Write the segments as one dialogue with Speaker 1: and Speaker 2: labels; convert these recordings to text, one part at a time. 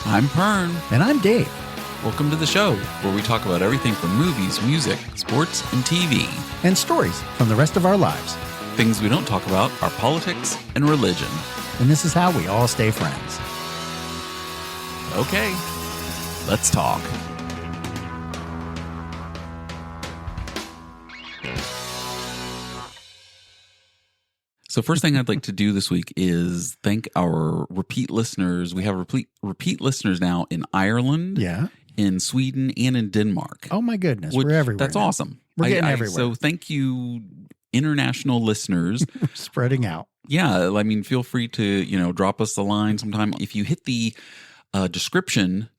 Speaker 1: I'm Pern.
Speaker 2: And I'm Dave.
Speaker 1: Welcome to the show, where we talk about everything from movies, music, sports, and TV.
Speaker 2: And stories from the rest of our lives.
Speaker 1: Things we don't talk about are politics and religion.
Speaker 2: And this is how we all stay friends.
Speaker 1: Okay, let's talk. So first thing I'd like to do this week is thank our repeat listeners. We have repeat listeners now in Ireland, in Sweden, and in Denmark.
Speaker 2: Oh my goodness, we're everywhere.
Speaker 1: That's
Speaker 2: now.
Speaker 1: awesome.
Speaker 2: We're getting everywhere.
Speaker 1: So thank you, international listeners.
Speaker 2: Spreading out.
Speaker 1: Yeah, I mean, feel free to drop us a line sometime. If you hit the description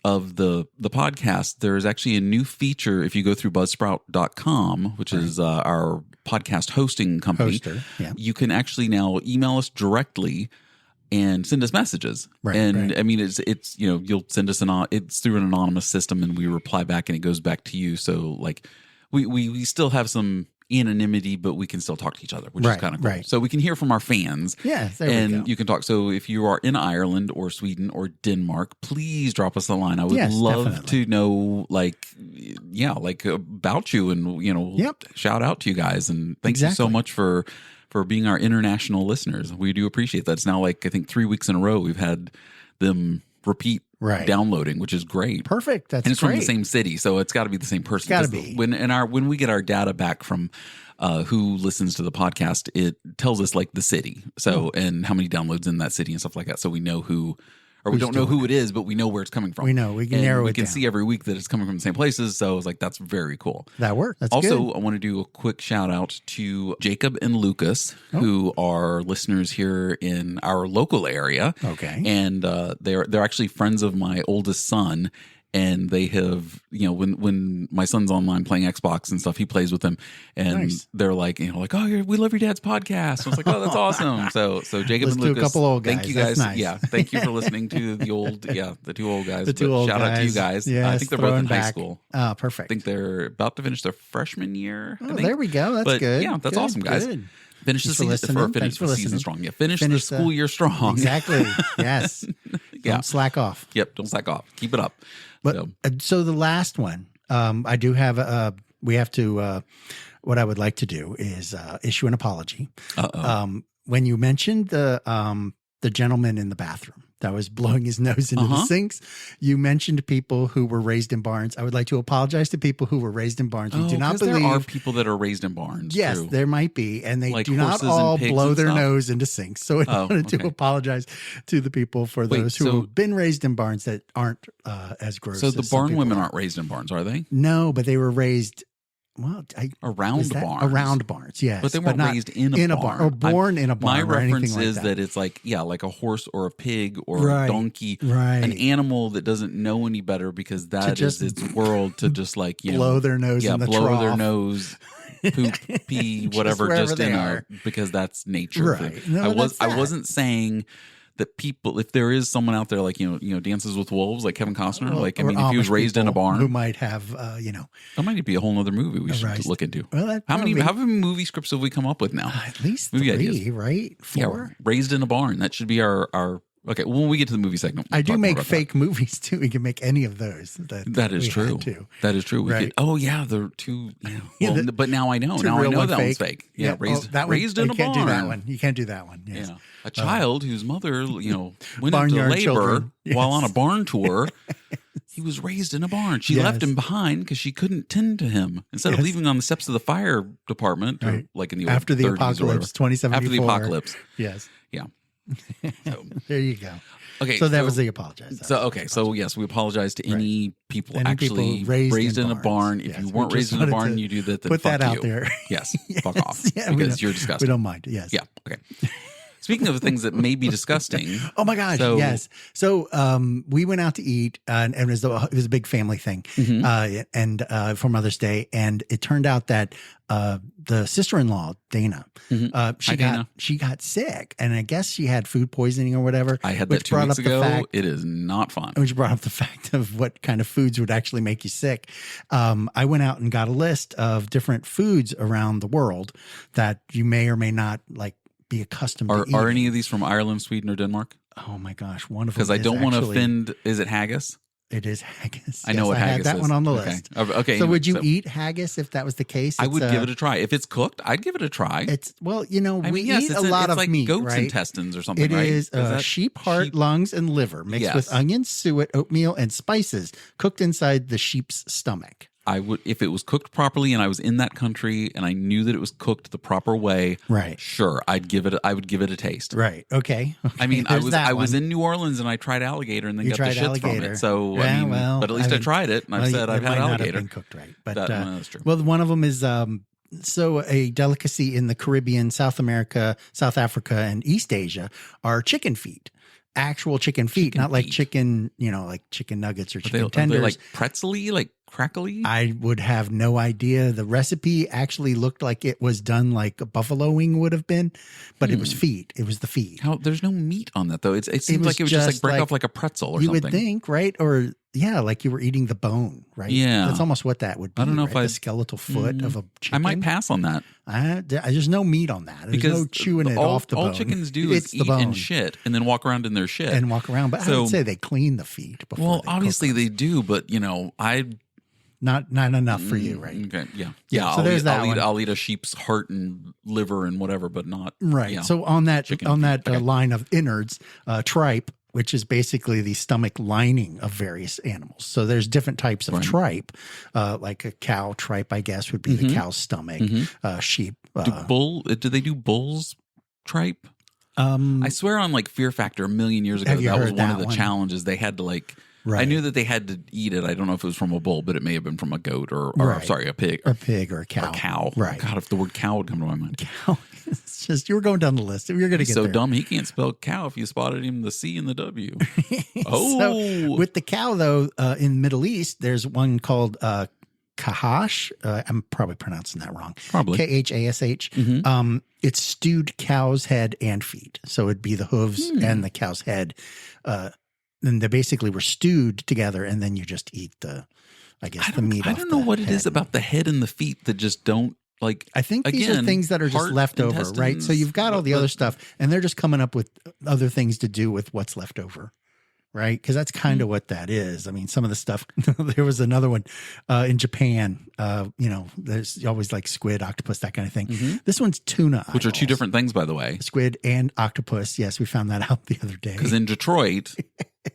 Speaker 1: of the podcast, there is actually a new feature. If you go through buzzsprout.com, which is our podcast hosting company, you can actually now email us directly and send us messages. I mean, it's you'll send us it's through an anonymous system, and we reply back, and it goes back to you. So like we still have some anonymity, but we can still talk to each other, which is kind of cool. So we can hear from our fans.
Speaker 2: Yeah, there we go.
Speaker 1: You can talk. So if you are in Ireland or Sweden or Denmark, please drop us a line. I would love to know, about you, and shout out to you guys. And thank you so much for being our international listeners. We do appreciate that. It's now I think 3 weeks in a row we've had them repeat downloading, which is great.
Speaker 2: Perfect. That's
Speaker 1: and it's
Speaker 2: great.
Speaker 1: From the same city, so it's got to be the same person.
Speaker 2: It's got to be.
Speaker 1: When we get our data back from who listens to the podcast, it tells us the city, and how many downloads in that city and stuff like that. So we know who. Or we don't know who it is, but we know where it's coming from.
Speaker 2: We know. We can narrow it down. We can
Speaker 1: see every week that it's coming from the same places. So it's that's very cool.
Speaker 2: That worked. That's
Speaker 1: also,
Speaker 2: good.
Speaker 1: I want to do a quick shout out to Jacob and Lucas, who are listeners here in our local area.
Speaker 2: Okay.
Speaker 1: And they're actually friends of my oldest son. And they have, when my son's online playing Xbox and stuff, he plays with them, and they're like, oh, we love your dad's podcast. I was like, oh, that's awesome. So Jacob and Lucas,
Speaker 2: a couple old guys.
Speaker 1: Thank you guys.
Speaker 2: Nice.
Speaker 1: Yeah, thank you for listening to the two old guys.
Speaker 2: Shout
Speaker 1: out to you guys.
Speaker 2: Yes,
Speaker 1: I think they're both in high school.
Speaker 2: Oh, perfect.
Speaker 1: I think they're about to finish their freshman year.
Speaker 2: Oh, there we go. That's good.
Speaker 1: Yeah, that's awesome, guys.
Speaker 2: Good.
Speaker 1: Finish the season strong. Yeah, finish the school year strong.
Speaker 2: Exactly. Yes. Don't slack off.
Speaker 1: Yep. Don't slack off. Keep it up.
Speaker 2: But so the last one, I do have we have to. What I would like to do is issue an apology. When you mentioned the gentleman in the bathroom that was blowing his nose into the sinks, you mentioned people who were raised in barns. I would like to apologize to people who were raised in barns. We do not believe
Speaker 1: there are people that are raised in barns.
Speaker 2: Yes,
Speaker 1: too.
Speaker 2: there might be, and they do not all blow their nose into sinks. So I wanted to apologize to the people for those who have been raised in barns that aren't as gross.
Speaker 1: So the barn women aren't raised in barns, are they?
Speaker 2: No, but they were raised.
Speaker 1: Around barns.
Speaker 2: Around barns, yes.
Speaker 1: But they weren't raised in a barn.
Speaker 2: Or born in a barn.
Speaker 1: My reference is
Speaker 2: that
Speaker 1: it's like a horse or a pig or a donkey.
Speaker 2: An
Speaker 1: animal that doesn't know any better because that is its world to just
Speaker 2: blow their nose in the
Speaker 1: blow
Speaker 2: trough.
Speaker 1: their nose, poop, pee, whatever, just because that's nature.
Speaker 2: Right. No,
Speaker 1: I wasn't saying that people, if there is someone out there Dances with Wolves, like Kevin Costner, if he was raised in a barn,
Speaker 2: who might have,
Speaker 1: that might be a whole other movie we should look into.
Speaker 2: Well,
Speaker 1: how many movie scripts have we come up with now?
Speaker 2: At least maybe 3, ideas. Right? 4.
Speaker 1: Yeah, raised in a barn. That should be our. Okay, when we get to the movie segment,
Speaker 2: I do make fake movies too. We can make any of those.
Speaker 1: That is true. That is true. We could, the two. Yeah. But now I know. Now I know that one's fake. Yeah, raised in a barn.
Speaker 2: You can't do that one. You can't do that one. Yes.
Speaker 1: Yeah. A child whose mother, went into
Speaker 2: Barnyard
Speaker 1: labor
Speaker 2: children.
Speaker 1: while on a barn tour. He was raised in a barn. She left him behind because she couldn't tend to him. Instead of leaving on the steps of the fire department, or like in the
Speaker 2: after
Speaker 1: old
Speaker 2: the
Speaker 1: 30s
Speaker 2: apocalypse, 2074.
Speaker 1: After the apocalypse.
Speaker 2: Yes.
Speaker 1: Yeah.
Speaker 2: So, there you go.
Speaker 1: Okay,
Speaker 2: so that was the apologize.
Speaker 1: So yes, we apologize to any people actually raised in a barn. If you weren't raised in a barn, you do that. Then
Speaker 2: put that out
Speaker 1: you.
Speaker 2: there.
Speaker 1: Yes, fuck off because you're disgusting.
Speaker 2: We don't mind. Yes.
Speaker 1: Yeah. Okay. Speaking of things that may be disgusting.
Speaker 2: Oh my gosh, yes. So we went out to eat, and it was a big family thing, and for Mother's Day, and it turned out that the sister-in-law Dana, she got sick, and I guess she had food poisoning or whatever.
Speaker 1: I had that 2 weeks ago. It is not fun.
Speaker 2: Which brought up the fact of what kind of foods would actually make you sick. I went out and got a list of different foods around the world that you may or may not like be accustomed to eating.
Speaker 1: Are any of these from Ireland, Sweden, or Denmark?
Speaker 2: Oh my gosh, one of them
Speaker 1: Because I don't want to
Speaker 2: actually-
Speaker 1: offend. Is it haggis?
Speaker 2: It is haggis.
Speaker 1: I know what
Speaker 2: I
Speaker 1: haggis
Speaker 2: had that
Speaker 1: is.
Speaker 2: one on the
Speaker 1: Okay.
Speaker 2: list.
Speaker 1: Okay.
Speaker 2: So
Speaker 1: anyway,
Speaker 2: would you eat haggis if that was the case?
Speaker 1: I would give it a try. If it's cooked, I'd give it a try.
Speaker 2: It's well, you know,
Speaker 1: I
Speaker 2: we
Speaker 1: mean, yes,
Speaker 2: eat
Speaker 1: it's
Speaker 2: a lot
Speaker 1: it's
Speaker 2: of
Speaker 1: like
Speaker 2: meat,
Speaker 1: goat's
Speaker 2: right?
Speaker 1: intestines or something,
Speaker 2: It
Speaker 1: right?
Speaker 2: is
Speaker 1: that
Speaker 2: sheep heart,
Speaker 1: sheep?
Speaker 2: lungs, and liver mixed
Speaker 1: Yes.
Speaker 2: with onions, suet, oatmeal, and spices cooked inside the sheep's stomach.
Speaker 1: I would, if it was cooked properly and I was in that country and I knew that it was cooked the proper way.
Speaker 2: Right.
Speaker 1: Sure, I would give it a taste.
Speaker 2: Right. Okay.
Speaker 1: I mean, I
Speaker 2: There's that
Speaker 1: was
Speaker 2: one.
Speaker 1: in New Orleans and I tried alligator and then
Speaker 2: You
Speaker 1: got the
Speaker 2: tried
Speaker 1: shits from
Speaker 2: alligator.
Speaker 1: it. So
Speaker 2: Yeah,
Speaker 1: I mean,
Speaker 2: well,
Speaker 1: but at least I tried it and I've said I've
Speaker 2: it
Speaker 1: had
Speaker 2: might not have
Speaker 1: alligator.
Speaker 2: been cooked right, but
Speaker 1: That's true.
Speaker 2: well, one of them is so a delicacy in the Caribbean, South America, South Africa, and East Asia are chicken feet. Actual chicken feet, not like
Speaker 1: feet.
Speaker 2: chicken, like chicken nuggets or
Speaker 1: Are
Speaker 2: chicken
Speaker 1: they
Speaker 2: tenders.
Speaker 1: like pretzel-y, like crackly?
Speaker 2: I would have no idea. The recipe actually looked like it was done like a buffalo wing would have been, but it was feet. It was the feet.
Speaker 1: How there's no meat on that though. It seems
Speaker 2: was
Speaker 1: like it would just like
Speaker 2: just
Speaker 1: break
Speaker 2: like-
Speaker 1: off like a pretzel or
Speaker 2: You
Speaker 1: something.
Speaker 2: would think, right? Or yeah, like you were eating the bone, right?
Speaker 1: Yeah.
Speaker 2: That's almost what that would be.
Speaker 1: I don't know if
Speaker 2: right?
Speaker 1: I-
Speaker 2: the skeletal foot of a chicken.
Speaker 1: I might pass on that
Speaker 2: There's no meat on that. There's
Speaker 1: because
Speaker 2: no chewing it
Speaker 1: all,
Speaker 2: off the bone.
Speaker 1: all chickens do
Speaker 2: It's
Speaker 1: is
Speaker 2: the
Speaker 1: eat
Speaker 2: bone
Speaker 1: and shit and then walk around in their shit.
Speaker 2: and walk around. But I
Speaker 1: So-
Speaker 2: would say they clean the feet before.
Speaker 1: well,
Speaker 2: they cook
Speaker 1: obviously
Speaker 2: them.
Speaker 1: they do, but I
Speaker 2: not enough for you, right?
Speaker 1: okay, yeah.
Speaker 2: Yeah, so
Speaker 1: I'll
Speaker 2: there's
Speaker 1: eat,
Speaker 2: that
Speaker 1: I'll
Speaker 2: one.
Speaker 1: eat I'll eat a sheep's heart and liver and whatever, but not
Speaker 2: Right.
Speaker 1: yeah.
Speaker 2: So on that
Speaker 1: Chicken
Speaker 2: on
Speaker 1: feet.
Speaker 2: that
Speaker 1: Okay.
Speaker 2: line of innards, tripe, which is basically the stomach lining of various animals. So there's different types of
Speaker 1: Right.
Speaker 2: tripe, like a cow tripe, I guess, would be the cow's stomach. Sheep.
Speaker 1: Do they do bull's tripe? I swear on like Fear Factor a million years ago
Speaker 2: Have you
Speaker 1: that was
Speaker 2: heard
Speaker 1: one
Speaker 2: that
Speaker 1: of the
Speaker 2: one?
Speaker 1: challenges they had to like.
Speaker 2: Right.
Speaker 1: I knew that they had to eat it. I don't know if it was from a bull, but it may have been from a goat or
Speaker 2: Right.
Speaker 1: sorry, a pig.
Speaker 2: a pig or a cow.
Speaker 1: Or a cow.
Speaker 2: Right.
Speaker 1: God, if the word cow would come to my mind.
Speaker 2: Cow. It's just you were going down the list. You're going to
Speaker 1: He's
Speaker 2: get
Speaker 1: so
Speaker 2: there.
Speaker 1: dumb he can't spell cow if you spotted him the C and the W.
Speaker 2: So with the cow, though, in the Middle East, there's one called kahash. I'm probably pronouncing that wrong.
Speaker 1: Probably.
Speaker 2: K-H-A-S-H. It's stewed cow's head and feet. So it'd be the hooves and the cow's head. And they basically were stewed together, and then you just eat the meat
Speaker 1: I
Speaker 2: off
Speaker 1: don't know
Speaker 2: the
Speaker 1: what it is
Speaker 2: head.
Speaker 1: about the head and the feet that just don't like.
Speaker 2: I think these are
Speaker 1: again,
Speaker 2: things that are just
Speaker 1: heart,
Speaker 2: left over, right? So
Speaker 1: intestines,
Speaker 2: you've got all the
Speaker 1: but-
Speaker 2: other stuff, and they're just coming up with other things to do with what's left over, right? Because that's kind of what that is. I mean, some of the stuff. There was another one in Japan. There's always like squid, octopus, that kind of thing. This one's tuna,
Speaker 1: which are two
Speaker 2: eyeballs.
Speaker 1: different things, by the way.
Speaker 2: Squid and octopus. Yes, we found that out the other day.
Speaker 1: Because in Detroit,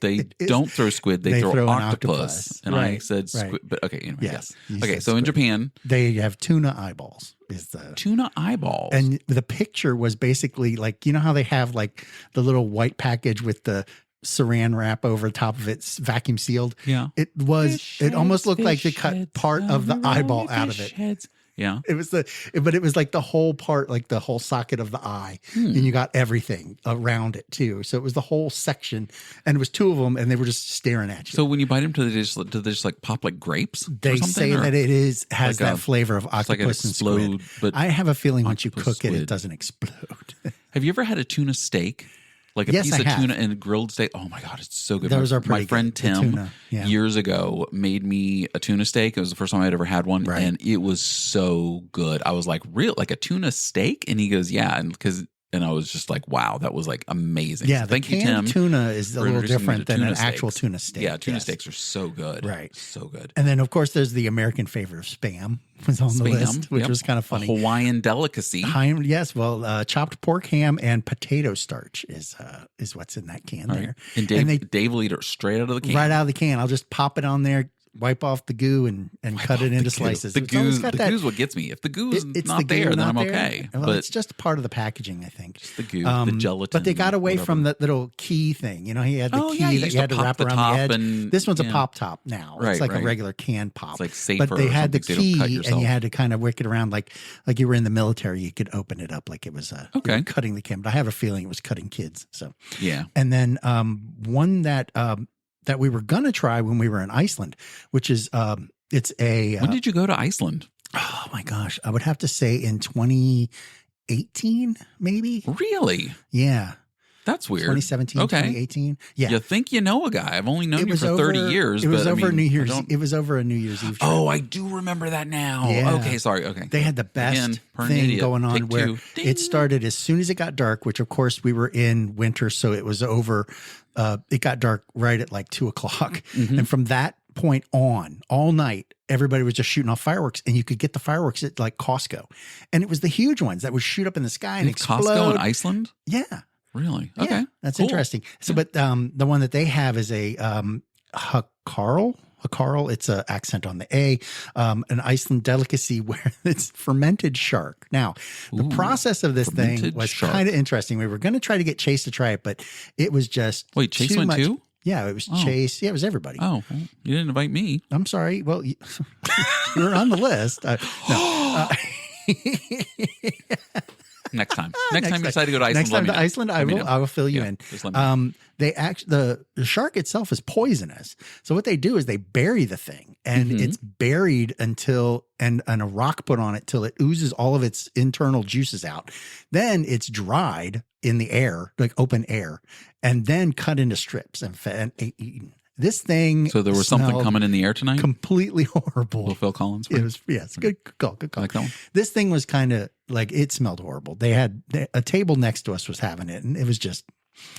Speaker 1: they
Speaker 2: is-
Speaker 1: don't throw squid; they throw
Speaker 2: throw an
Speaker 1: octopus.
Speaker 2: octopus.
Speaker 1: And I
Speaker 2: Right,
Speaker 1: said squid,
Speaker 2: right.
Speaker 1: but okay, anyway,
Speaker 2: Yes, you
Speaker 1: Okay,
Speaker 2: said
Speaker 1: so in
Speaker 2: squid.
Speaker 1: Japan,
Speaker 2: They have tuna eyeballs. Is the
Speaker 1: tuna eyeballs.
Speaker 2: and the picture was basically like, how they have like the little white package with the saran wrap over top of it, vacuum sealed.
Speaker 1: yeah,
Speaker 2: It was. It almost looked like they
Speaker 1: fish
Speaker 2: cut
Speaker 1: heads,
Speaker 2: part of the eyeball out of
Speaker 1: fish
Speaker 2: it.
Speaker 1: heads. Yeah,
Speaker 2: It was but it was like the whole part, like the whole socket of the eye, and you got everything around it too. So it was the whole section, and it was two of them, and they were just staring at you.
Speaker 1: So when you bite them, do they just like pop like grapes?
Speaker 2: They
Speaker 1: or something,
Speaker 2: say
Speaker 1: or
Speaker 2: that it has
Speaker 1: like
Speaker 2: that
Speaker 1: a-
Speaker 2: flavor of
Speaker 1: it's like it
Speaker 2: octopus and squid.
Speaker 1: explode, but
Speaker 2: I have a feeling once you
Speaker 1: octopus
Speaker 2: cook it, it
Speaker 1: squid.
Speaker 2: doesn't explode.
Speaker 1: Have you ever had a tuna steak? Like a
Speaker 2: Yes,
Speaker 1: piece
Speaker 2: I
Speaker 1: of
Speaker 2: have.
Speaker 1: tuna and a grilled steak. Oh my God, it's so good.
Speaker 2: Those
Speaker 1: my,
Speaker 2: are pretty
Speaker 1: my friend
Speaker 2: good. The
Speaker 1: Tim
Speaker 2: tuna, yeah.
Speaker 1: years ago made me a tuna steak. It was the first time I'd ever had one.
Speaker 2: Right.
Speaker 1: And it was so good. I was like, real, like a tuna steak? And he goes, yeah. And I was just like, wow, that was like amazing.
Speaker 2: Yeah,
Speaker 1: So
Speaker 2: the
Speaker 1: thank you, Tim.
Speaker 2: canned tuna is a
Speaker 1: for
Speaker 2: little
Speaker 1: introducing me
Speaker 2: different
Speaker 1: to
Speaker 2: than
Speaker 1: tuna
Speaker 2: an actual
Speaker 1: steaks.
Speaker 2: tuna steak.
Speaker 1: Yeah, tuna
Speaker 2: yes.
Speaker 1: steaks are so good.
Speaker 2: Right.
Speaker 1: So good.
Speaker 2: And then, of course, there's the American favorite of Spam was on the
Speaker 1: Spam,
Speaker 2: list, which
Speaker 1: yep.
Speaker 2: was kind of
Speaker 1: A
Speaker 2: funny.
Speaker 1: Hawaiian delicacy.
Speaker 2: Yes, well, chopped pork ham and potato starch is what's in that can
Speaker 1: Right.
Speaker 2: there.
Speaker 1: And Dave,
Speaker 2: they-
Speaker 1: Dave will eat it straight out of the can.
Speaker 2: Right out of the can. I'll just pop it on there, wipe off the goo, and cut it into slices.
Speaker 1: The
Speaker 2: It's always got that-
Speaker 1: goo's what gets me. If the goo is
Speaker 2: it's
Speaker 1: not
Speaker 2: the goo
Speaker 1: there, then
Speaker 2: not
Speaker 1: I'm
Speaker 2: there.
Speaker 1: okay.
Speaker 2: Well,
Speaker 1: but
Speaker 2: it's just part of the packaging, I think.
Speaker 1: the goo, the gelatin.
Speaker 2: But they got away
Speaker 1: whatever.
Speaker 2: from that little key thing. He had the
Speaker 1: Oh,
Speaker 2: key
Speaker 1: yeah, you
Speaker 2: that
Speaker 1: used
Speaker 2: you
Speaker 1: to
Speaker 2: had to
Speaker 1: pop
Speaker 2: wrap
Speaker 1: the
Speaker 2: around
Speaker 1: top
Speaker 2: the edge.
Speaker 1: and-
Speaker 2: This one's a
Speaker 1: yeah.
Speaker 2: pop top now.
Speaker 1: Right,
Speaker 2: It's like
Speaker 1: right.
Speaker 2: a regular can pop.
Speaker 1: It's like safer
Speaker 2: But they
Speaker 1: or
Speaker 2: had the
Speaker 1: something so you don't cut
Speaker 2: key, and
Speaker 1: yourself.
Speaker 2: you had to kind of wick it around like you were in the military. You could open it up like it was you
Speaker 1: Okay.
Speaker 2: were cutting the can. But I have a feeling it was cutting kids. So
Speaker 1: Yeah.
Speaker 2: and then one that we were gonna try when we were in Iceland, which is it's a
Speaker 1: When did you go to Iceland?
Speaker 2: oh my gosh, I would have to say in 2018, maybe.
Speaker 1: Really?
Speaker 2: Yeah.
Speaker 1: That's weird.
Speaker 2: 2017,
Speaker 1: okay.
Speaker 2: 2018. Yeah.
Speaker 1: You think you know a guy. I've only known you for 30 years. It was over
Speaker 2: New Year's. It was over a New Year's Eve trip.
Speaker 1: Oh, I do remember that now.
Speaker 2: Yeah.
Speaker 1: Okay, sorry. Okay.
Speaker 2: They had the best thing going on where it started as soon as it got dark, which of course we were in winter, so it was over. It got dark right at like 2:00.
Speaker 1: Mm-hmm.
Speaker 2: And from that point on, all night, everybody was just shooting off fireworks, and you could get the fireworks at like Costco. And it was the huge ones that would shoot up in the sky and explode.
Speaker 1: Costco in Iceland?
Speaker 2: Yeah.
Speaker 1: Really? Okay.
Speaker 2: Yeah, that's
Speaker 1: cool.
Speaker 2: interesting. So, but the one that they have is a Hakarl. Hakarl, it's an accent on the A, an Iceland delicacy where it's fermented shark. Now, the process of this thing was kind of interesting. We were going to try to get Chase to try it, but it was just
Speaker 1: Wait, Chase went too?
Speaker 2: Yeah, it was Chase. Yeah, it was everybody.
Speaker 1: Oh, well, you didn't invite me.
Speaker 2: I'm sorry. Well, you're on the list.
Speaker 1: Next time you decide to go to Iceland.
Speaker 2: Next time to Iceland, I will fill you in.
Speaker 1: Just let me know.
Speaker 2: The shark itself is poisonous. So what they do is they bury the thing, and it's buried until and a rock put on it till it oozes all of its internal juices out. Then it's dried in the air, like open air, and then cut into strips and eaten. This thing.
Speaker 1: So there was something coming in the air tonight?
Speaker 2: Completely horrible.
Speaker 1: Little Phil Collins.
Speaker 2: It was, yes. Good call. Good call.
Speaker 1: I like that one.
Speaker 2: This thing was kind of like, it smelled horrible. They had a table next to us was having it, and it was just.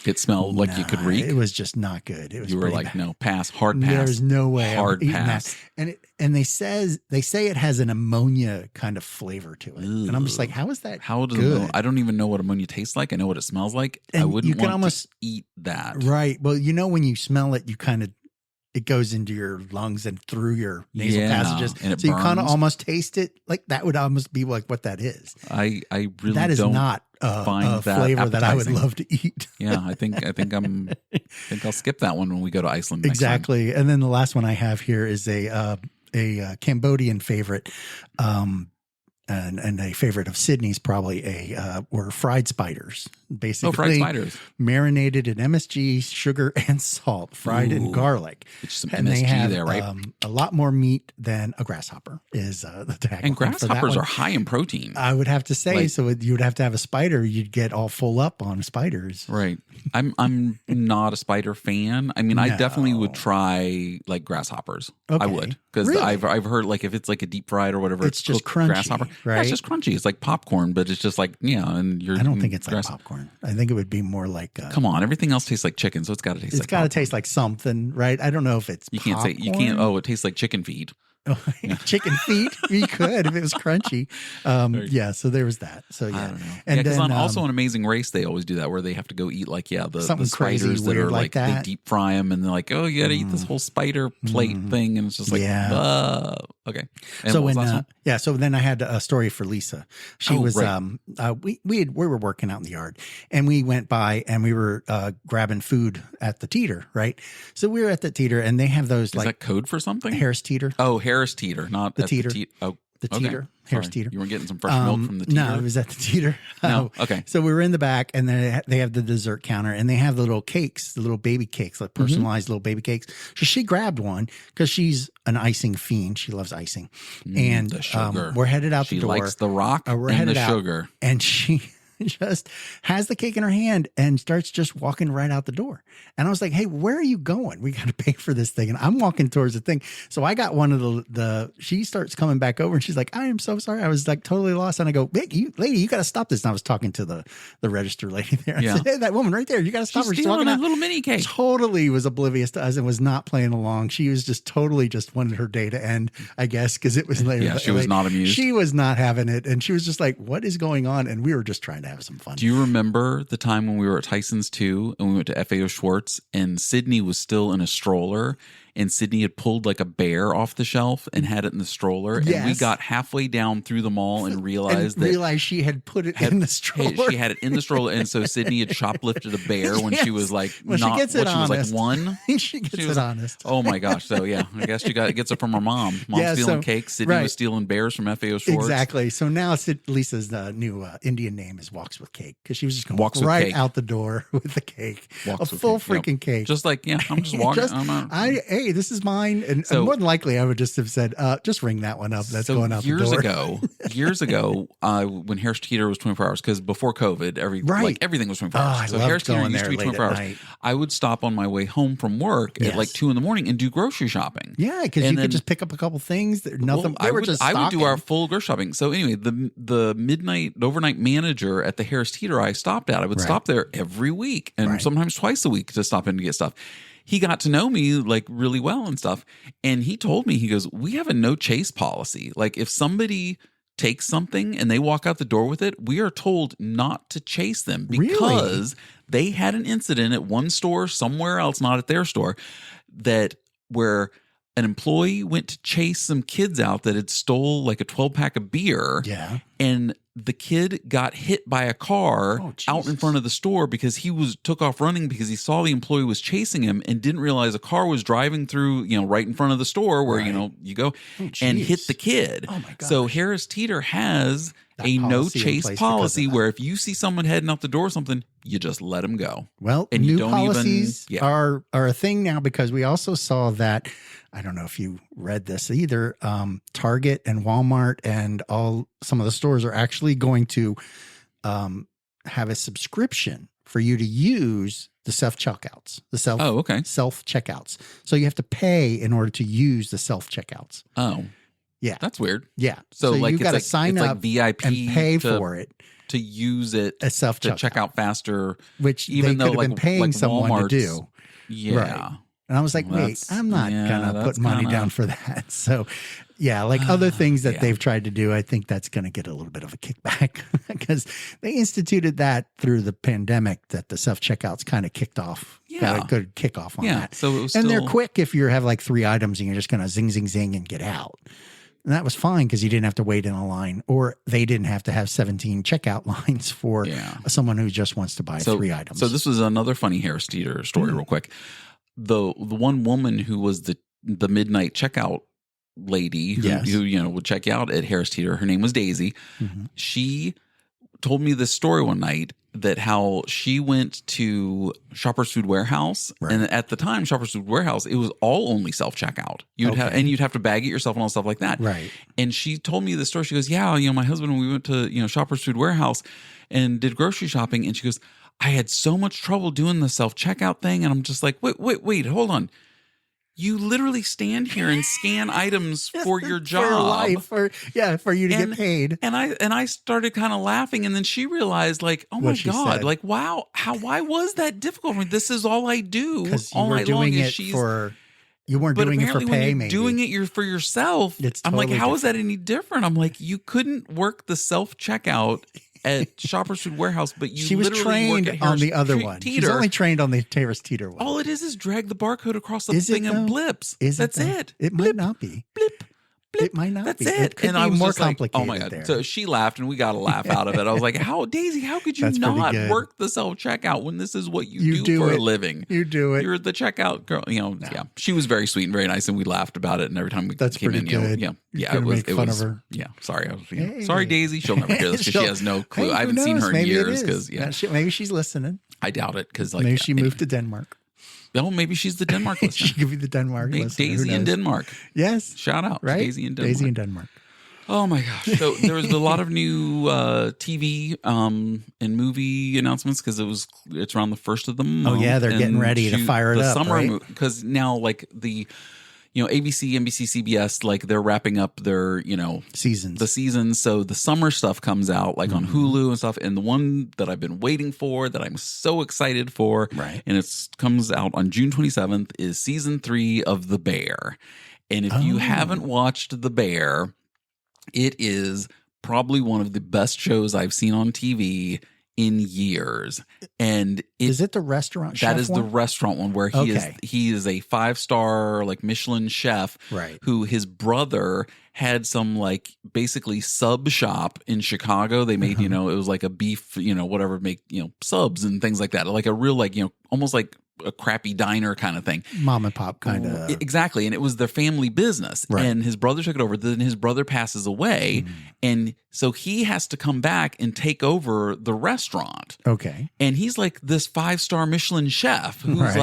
Speaker 1: It smelled like you could reek.
Speaker 2: It was just not good. It was.
Speaker 1: You were like,
Speaker 2: bad.
Speaker 1: No, pass, hard pass.
Speaker 2: There's no way.
Speaker 1: Hard pass.
Speaker 2: That. And they say it has an ammonia kind of flavor to it, and I'm just like, how is that?
Speaker 1: How does
Speaker 2: good?
Speaker 1: I don't even know what ammonia tastes like. I know what it smells like.
Speaker 2: And
Speaker 1: I wouldn't
Speaker 2: you can
Speaker 1: want
Speaker 2: almost
Speaker 1: to eat that.
Speaker 2: Right. Well, when you smell it, you kind of. It goes into your lungs and through your nasal passages.
Speaker 1: And
Speaker 2: so you kind of almost taste it. Like that would almost be like what that is.
Speaker 1: I really
Speaker 2: that is
Speaker 1: don't
Speaker 2: not
Speaker 1: find
Speaker 2: a flavor
Speaker 1: appetizing.
Speaker 2: that I would love to eat.
Speaker 1: Yeah, I think I'll skip that one when we go to Iceland next
Speaker 2: exactly.
Speaker 1: time.
Speaker 2: And then the last one I have here is a Cambodian favorite. And a favorite of Sydney's probably were fried spiders. Basically,
Speaker 1: fried spiders
Speaker 2: marinated in MSG, sugar, and salt, fried in garlic.
Speaker 1: It's some
Speaker 2: and
Speaker 1: MSG
Speaker 2: they have,
Speaker 1: there, right?
Speaker 2: A lot more meat than a grasshopper is the tagline.
Speaker 1: And grasshoppers are high in protein.
Speaker 2: I would have to say, so you would have to have a spider. You'd get all full up on spiders,
Speaker 1: right? I'm not a spider fan. I mean, I definitely would try like grasshoppers.
Speaker 2: Okay.
Speaker 1: I would because
Speaker 2: really?
Speaker 1: I've heard like if it's like a deep fried or whatever,
Speaker 2: it's just crunchy.
Speaker 1: Grasshopper.
Speaker 2: Right?
Speaker 1: Yeah, it's just crunchy. It's like popcorn, but it's just like and you're.
Speaker 2: I don't think it's like popcorn. I think it would be more like.
Speaker 1: Come on, everything else tastes like chicken, so it's got to taste.
Speaker 2: It's got to taste like something, right? I don't know if it's.
Speaker 1: You can't say you can't. Oh, it tastes like chicken feed.
Speaker 2: Chicken feet. You could if it was crunchy. Yeah. So there was that. So yeah.
Speaker 1: I don't know.
Speaker 2: And
Speaker 1: because
Speaker 2: then,
Speaker 1: on also an Amazing Race, they always do that where they have to go eat like the
Speaker 2: something
Speaker 1: spiders
Speaker 2: crazy,
Speaker 1: that
Speaker 2: weird
Speaker 1: are
Speaker 2: like that.
Speaker 1: They deep fry them and they're like, oh, you got to eat this whole spider plate thing, and it's just like, okay. And
Speaker 2: so so then I had a story for Lisa. She was we were working out in the yard, and we went by and we were grabbing food at the Teeter, right? So we were at the Teeter, and they have those
Speaker 1: Is that code for something?
Speaker 2: Harris Teeter.
Speaker 1: Oh, Harris Teeter, not
Speaker 2: the Teeter.
Speaker 1: The
Speaker 2: Teeter. Harris Teeter.
Speaker 1: You weren't getting some fresh milk from the Teeter?
Speaker 2: No, it was at the Teeter.
Speaker 1: No, okay.
Speaker 2: So we were in the back, and then they have the dessert counter, and they have the little cakes, the little baby cakes, like personalized little baby cakes. So she grabbed one because she's an icing fiend. She loves icing. And
Speaker 1: the sugar.
Speaker 2: We're headed out the door.
Speaker 1: She likes the rock and the sugar.
Speaker 2: And she just has the cake in her hand and starts just walking right out the door. And I was like, hey, where are you going? We got to pay for this thing. And I'm walking towards the thing. So I got one of she starts coming back over and she's like, I am so sorry. I was like totally lost. And I go, hey, lady, you got to stop this. And I was talking to the register lady there. I said, hey, that woman right there, you got to stop her.
Speaker 1: She's stealing a little mini cake.
Speaker 2: Totally was oblivious to us and was not playing along. She was just totally just wanted her day to end, I guess, because it was later.
Speaker 1: Yeah, she was not amused.
Speaker 2: She was not having it. And she was just like, what is going on? And we were just trying to have some fun.
Speaker 1: Do you remember the time when we were at Tyson's too, and we went to FAO Schwartz, and Sydney was still in a stroller, and Sydney had pulled like a bear off the shelf and had it in the stroller, and we got halfway down through the mall and realized
Speaker 2: she had put it in the stroller.
Speaker 1: She had it in the stroller, and so Sydney had shoplifted a bear when she was like
Speaker 2: she gets it honest.
Speaker 1: Was like one.
Speaker 2: she gets it honest.
Speaker 1: Oh my gosh! So yeah, I guess gets it from her mom. Mom's stealing cake. Sydney was stealing bears from FAO Schwartz.
Speaker 2: Exactly. So now Lisa's new Indian name is Walks with Cake because she was just going
Speaker 1: Walks
Speaker 2: right
Speaker 1: cake.
Speaker 2: out the door with the cake,
Speaker 1: Walks
Speaker 2: a full freaking cake.
Speaker 1: Just like I'm just walking.
Speaker 2: hey, this is mine. And
Speaker 1: So-
Speaker 2: more than likely, I would just have said, just ring that one up. That's going out the door.
Speaker 1: Years ago, when Harris Teeter was 24 hours, because before COVID, everything was 24 hours.
Speaker 2: I
Speaker 1: So
Speaker 2: loved
Speaker 1: Harris Teeter
Speaker 2: going
Speaker 1: used to be
Speaker 2: there late
Speaker 1: 24
Speaker 2: at
Speaker 1: hours.
Speaker 2: night.
Speaker 1: I would stop on my way home from work at like 2 a.m. and do grocery shopping.
Speaker 2: Yeah, because you could just pick up a couple things. Nothing.
Speaker 1: I would do our full grocery shopping. So anyway, the overnight manager at the Harris Teeter I stopped at, I would stop there every week and sometimes twice a week to stop in to get stuff. He got to know me like really well and stuff. And he told me, he goes, we have a no chase policy. Like if somebody takes something and they walk out the door with it, we are told not to chase them because they had an incident at one store somewhere else, not at their store, where an employee went to chase some kids out that had stole like a 12-pack of beer.
Speaker 2: Yeah.
Speaker 1: And the kid got hit by a car out in front of the store because he took off running because he saw the employee was chasing him and didn't realize a car was driving through, right in front of the store where, you go and hit the kid. Oh my gosh. So Harris Teeter has a no chase policy where if you see someone heading out the door or something, you just let them go.
Speaker 2: Well, and new policies are a thing now because we also saw that, I don't know if you read this either, Target and Walmart and some of the stores are actually going to have a subscription for you to use the self-checkouts, self-checkouts. So you have to pay in order to use the self-checkouts.
Speaker 1: Oh. Yeah. That's weird.
Speaker 2: Yeah.
Speaker 1: So like
Speaker 2: you got to sign up
Speaker 1: VIP
Speaker 2: and pay for it.
Speaker 1: To use it
Speaker 2: as
Speaker 1: to check out faster.
Speaker 2: Which even they could have been paying someone to do.
Speaker 1: Yeah.
Speaker 2: Right. And I was like, wait, I'm not going to put money down for that. So, yeah, like other things that they've tried to do, I think that's going to get a little bit of a kickback because they instituted that through the pandemic that the self-checkouts kind of kicked off. Got a good kickoff on that.
Speaker 1: So it was
Speaker 2: and they're quick if you have like 3 items and you're just going to zing, zing, zing and get out. And that was fine because you didn't have to wait in a line or they didn't have to have 17 checkout lines for someone who just wants to buy 3 items.
Speaker 1: So this was another funny Harris Teeter story real quick. The one woman who was the midnight checkout lady who would check you out at Harris Teeter, her name was Daisy. Mm-hmm. She told me this story one night that how she went to Shoppers Food Warehouse and at the time Shoppers Food Warehouse it was all only self-checkout. You'd have to bag it yourself and all stuff like that.
Speaker 2: Right.
Speaker 1: And she told me the story. She goes, my husband when we went to Shoppers Food Warehouse and did grocery shopping and she goes, I had so much trouble doing the self-checkout thing and I'm just like, wait, hold on. You literally stand here and scan items for your job.
Speaker 2: For your life, for you to get paid.
Speaker 1: And I started kind of laughing and then she realized like, oh my God, like, wow, why was that difficult for me? This is all I do.
Speaker 2: Because
Speaker 1: all night long is she's...
Speaker 2: You weren't doing it for pay,
Speaker 1: maybe. Doing it for yourself. I'm like, how is that any different? I'm like, you couldn't work the self-checkout at Shoppers Food Warehouse, but
Speaker 2: she was trained on the other one. She's only trained on the Harris Teeter one.
Speaker 1: All it is drag the barcode across the thing and blips. That's it.
Speaker 2: It might not be.
Speaker 1: Blip.
Speaker 2: It might not
Speaker 1: That's
Speaker 2: be.
Speaker 1: It
Speaker 2: Could
Speaker 1: and
Speaker 2: be
Speaker 1: I was
Speaker 2: more
Speaker 1: just like,
Speaker 2: complicated.
Speaker 1: oh my God.
Speaker 2: There.
Speaker 1: So she laughed and we got a laugh out of it. I was like, Daisy, how could you not work the self-checkout when this is what you do for a living?
Speaker 2: You do it.
Speaker 1: You're the checkout girl. Yeah. She was very sweet and very nice and we laughed about it. And every time we came in,
Speaker 2: good.
Speaker 1: It was. Yeah. Sorry. Sorry, Daisy. She'll never hear this because she has no clue. I haven't seen her in years because
Speaker 2: maybe she's listening.
Speaker 1: I doubt it because
Speaker 2: maybe she moved to Denmark.
Speaker 1: Oh, maybe she's the Denmark listener.
Speaker 2: She could be the Denmark listener.
Speaker 1: Daisy in Denmark.
Speaker 2: Yes.
Speaker 1: Shout out.
Speaker 2: Right?
Speaker 1: Daisy in Denmark.
Speaker 2: Daisy in Denmark.
Speaker 1: Oh my gosh. So there was a lot of new TV and movie announcements because it's around the first of the month.
Speaker 2: Oh yeah, they're getting ready to fire it up. Summer
Speaker 1: because now like the ABC, NBC, CBS, like they're wrapping up their,
Speaker 2: seasons.
Speaker 1: The seasons. So the summer stuff comes out like on Hulu and stuff. And the one that I've been waiting for that I'm so excited for, and it comes out on June 27th is season 3 of The Bear. And if you haven't watched The Bear, it is probably one of the best shows I've seen on TV in years. And
Speaker 2: is it the restaurant chef?
Speaker 1: That is the restaurant one where he is a 5-star like Michelin chef,
Speaker 2: right?
Speaker 1: Who his brother had some like basically sub shop in Chicago. They made, it was like a beef, whatever, make, subs and things like that. Like a real, like, almost like a crappy diner kind of thing.
Speaker 2: Mom and pop kind of.
Speaker 1: Exactly. And it was their family business.
Speaker 2: Right.
Speaker 1: And his brother took it over. Then his brother passes away. And so he has to come back and take over the restaurant.
Speaker 2: Okay.
Speaker 1: And he's like this 5-star Michelin chef who's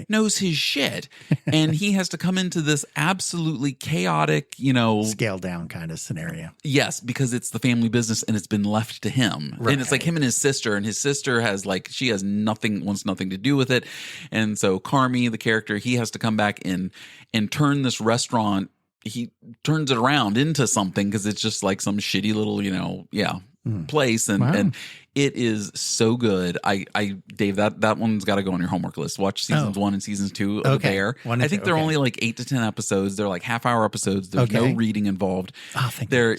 Speaker 1: knows his shit. And he has to come into this absolutely chaotic,
Speaker 2: scale down kind of scenario.
Speaker 1: Yes, because it's the family business and it's been left to him. Right. And it's like him and his sister, and his sister has she has wants nothing to do with it. And so Carmi, the character, he has to come back and turn this restaurant. He turns it around into something because it's just like some shitty little, place. And it is so good. Dave, that one's got to go on your homework list. Watch seasons 1 and seasons 2 of The Bear. I think they're only like 8 to 10 episodes. They're like half-hour episodes. There's no reading involved.
Speaker 2: Oh, thank you.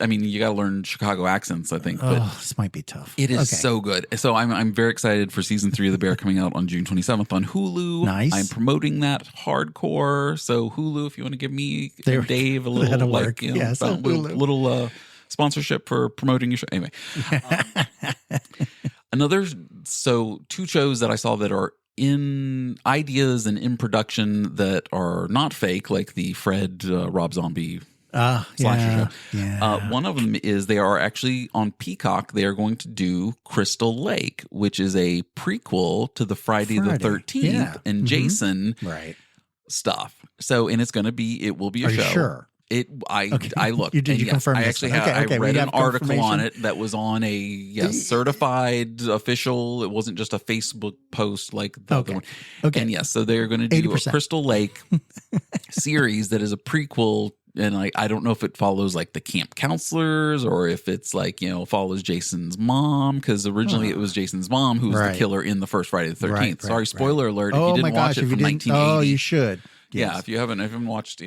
Speaker 1: I mean, you got to learn Chicago accents, I think. But
Speaker 2: this might be tough.
Speaker 1: It is so good. So I'm very excited for season 3 of The Bear coming out on June 27th on Hulu.
Speaker 2: Nice.
Speaker 1: I'm promoting that hardcore. So Hulu, if you want to give me and Dave a little little sponsorship for promoting your show. Anyway, two shows that I saw that are in ideas and in production that are not fake, like the Fred Rob Zombie slasher show. Yeah. One of them is they are actually on Peacock. They are going to do Crystal Lake, which is a prequel to the Friday. the 13th and Jason stuff. So, and it will be a show.
Speaker 2: You sure?
Speaker 1: I looked.
Speaker 2: Did you confirm?
Speaker 1: I actually I read an article on it that was on a certified official. It wasn't just a Facebook post like the other one. Okay. And yes, so they're going to do 80%. A Crystal Lake series that is a prequel. And I don't know if it follows like the camp counselors or if it's like, follows Jason's mom, because originally it was Jason's mom who was the killer in the first Friday the 13th. Sorry, spoiler alert. If you didn't watch it from 1980.
Speaker 2: Oh, you should. Yes.
Speaker 1: Yeah, if you haven't watched,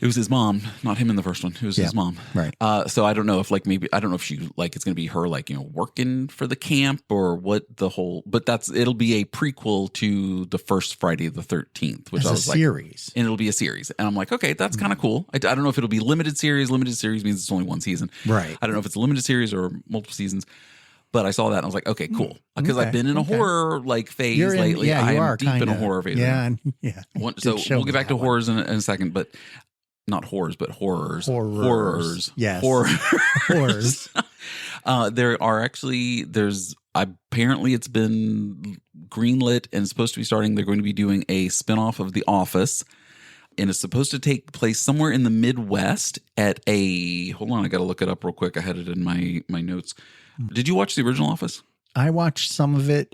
Speaker 2: It
Speaker 1: was his mom, not him in the first one. It was his mom.
Speaker 2: Right.
Speaker 1: So I don't know if I don't know if she it's going to be her working for the camp or what but it'll be a prequel to the first Friday the 13th, which
Speaker 2: was a series.
Speaker 1: And it'll be a series. And I'm like, okay, that's kind of cool. I don't know if it'll be limited series. Limited series means it's only one season.
Speaker 2: Right.
Speaker 1: I don't know if it's a limited series or multiple seasons. But I saw that and I was like, okay, cool. Because I've been in a horror phase lately.
Speaker 2: Yeah,
Speaker 1: I
Speaker 2: am
Speaker 1: am deep in a horror phase.
Speaker 2: Yeah.
Speaker 1: So we'll get back to horrors in a second, but not horrors, but horrors.
Speaker 2: Horrors. Yes.
Speaker 1: Horrors. Apparently it's been greenlit and it's supposed to be starting. They're going to be doing a spinoff of The Office. And it's supposed to take place somewhere in the Midwest at hold on, I got to look it up real quick. I had it in my notes. Did you watch the original Office?
Speaker 2: I watched some of it.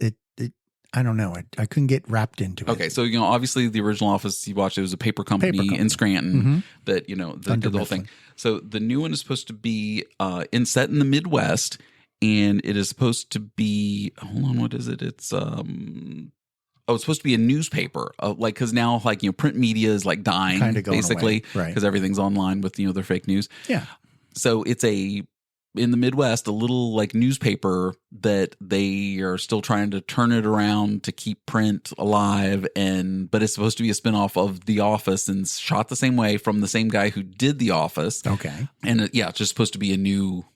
Speaker 2: I don't know. I couldn't get wrapped into it.
Speaker 1: Okay, so obviously the original Office you watched, it was a paper company in Scranton that did the whole thing. So the new one is supposed to be set in the Midwest, and it is supposed to be hold on, what is it? It's it's supposed to be a newspaper, because now print media is dying,
Speaker 2: kind of going
Speaker 1: basically,
Speaker 2: away.
Speaker 1: Because everything's online with their fake news.
Speaker 2: Yeah.
Speaker 1: So it's in the Midwest, a little newspaper that they are still trying to turn it around to keep print alive, but it's supposed to be a spinoff of The Office and shot the same way from the same guy who did The Office.
Speaker 2: Okay.
Speaker 1: And it's just supposed to be a new,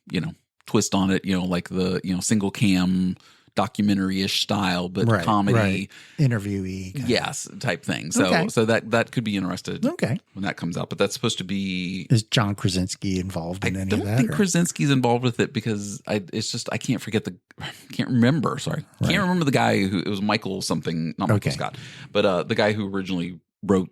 Speaker 1: twist on it, like the, single cam documentary-ish style, but comedy,
Speaker 2: interviewee,
Speaker 1: yes, type thing. So that could be interesting.
Speaker 2: Okay,
Speaker 1: when that comes out. But that's supposed to be.
Speaker 2: Is John Krasinski involved in any of that?
Speaker 1: I don't think Krasinski's involved with it because I can't remember. Sorry, can't remember the guy who it was Michael something, not Michael Scott, but the guy who originally wrote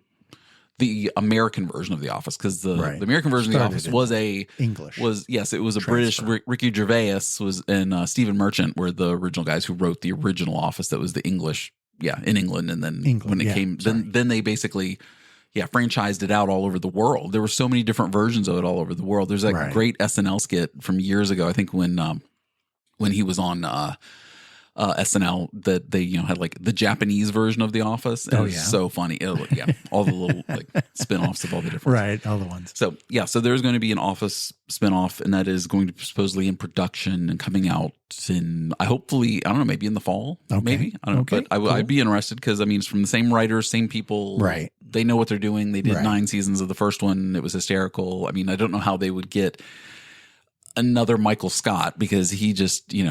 Speaker 1: the American version of The Office, because the American version of The Office was
Speaker 2: English.
Speaker 1: It was a British. Ricky Gervais and Stephen Merchant were the original guys who wrote the original Office. That was the English, in England, and then when it came, then they basically franchised it out all over the world. There were so many different versions of it all over the world. There's a great SNL skit from years ago, I think when he was on SNL that they had like the Japanese version of The Office. And it's so funny. All the little like spinoffs of all the different
Speaker 2: right, all the ones.
Speaker 1: So so there's going to be an Office spinoff, and that is going to be supposedly in production and coming out in hopefully, I don't know, maybe in the fall. Maybe I don't know, but I'd be interested because I mean it's from the same writers, same people.
Speaker 2: Right,
Speaker 1: they know what they're doing. They did 9 seasons of the first one. It was hysterical. I mean, I don't know how they would get another Michael Scott because he just he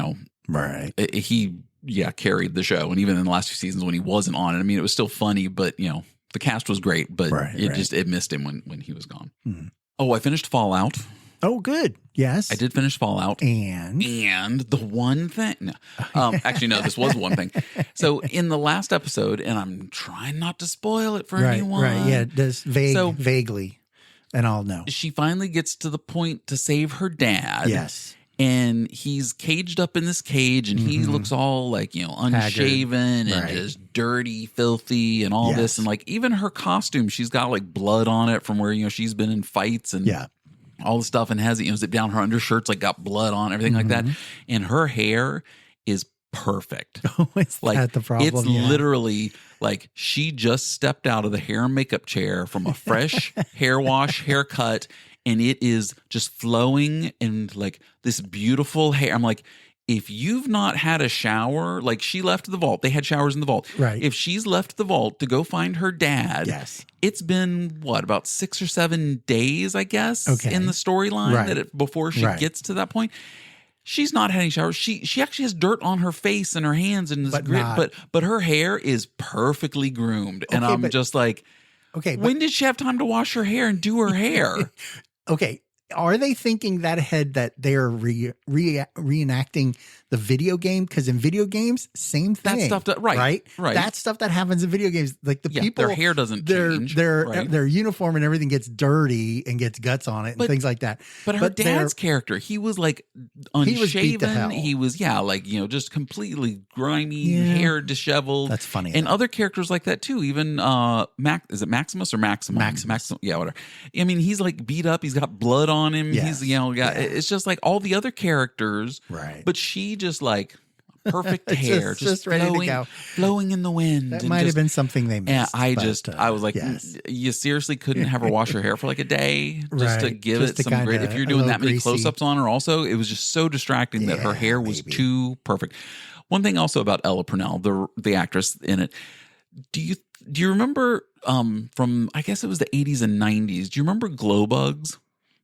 Speaker 1: carried the show, and even in the last few seasons when he wasn't on it, I mean it was still funny, but the cast was great, but it missed him when he was gone. Oh, I finished Fallout.
Speaker 2: Oh, good. Yes,
Speaker 1: I did finish Fallout, and the one thing, actually no, this was one thing. So in the last episode, and I'm trying not to spoil it for anyone,
Speaker 2: just vaguely, and I'll know.
Speaker 1: She finally gets to the point to save her dad.
Speaker 2: Yes.
Speaker 1: And he's caged up in this cage, and he looks all like, unshaven and just dirty, filthy, and all this. And like even her costume, she's got like blood on it from where, she's been in fights and all the stuff, and has zip down her undershirt's like got blood on, everything like that. And her hair is perfect.
Speaker 2: Oh, is like, that the problem?
Speaker 1: It's literally like she just stepped out of the hair and makeup chair from a fresh hair wash, haircut. And it is just flowing and like this beautiful hair. I'm like, if you've not had a shower, like she left the vault. They had showers in the vault.
Speaker 2: Right.
Speaker 1: If she's left the vault to go find her dad, it's been about 6 or 7 days, I guess, in the storyline before she gets to that point. She's not had any showers. She actually has dirt on her face and her hands and but her hair is perfectly groomed. And I'm just like, when did she have time to wash her hair and do her hair?
Speaker 2: Okay, are they thinking that ahead that they're reenacting the video game? Because in video games, same thing.
Speaker 1: That stuff, right.
Speaker 2: That stuff that happens in video games, like the people,
Speaker 1: their hair doesn't change.
Speaker 2: Their uniform and everything gets dirty and gets guts on it and things like that.
Speaker 1: But her dad's character, he was like unshaven. He was beat to hell. He was just completely grimy, hair disheveled.
Speaker 2: That's funny.
Speaker 1: And other characters like that too. Even is it Maximus or Maximum?
Speaker 2: Maximus.
Speaker 1: Yeah, whatever. I mean, he's like beat up. He's got blood on him. He's it's just like all the other characters.
Speaker 2: Right.
Speaker 1: But she just like perfect hair,
Speaker 2: just ready to go,
Speaker 1: flowing in the wind.
Speaker 2: That might have been something they missed.
Speaker 1: And I was like, you seriously couldn't have her wash her hair for like a day just to give it some great. If you're doing that many close-ups on her, also, it was just so distracting that her hair was too perfect. One thing also about Ella Purnell, the actress in it, do you remember from I guess it was the 80s and 90s? Do you remember glow bugs?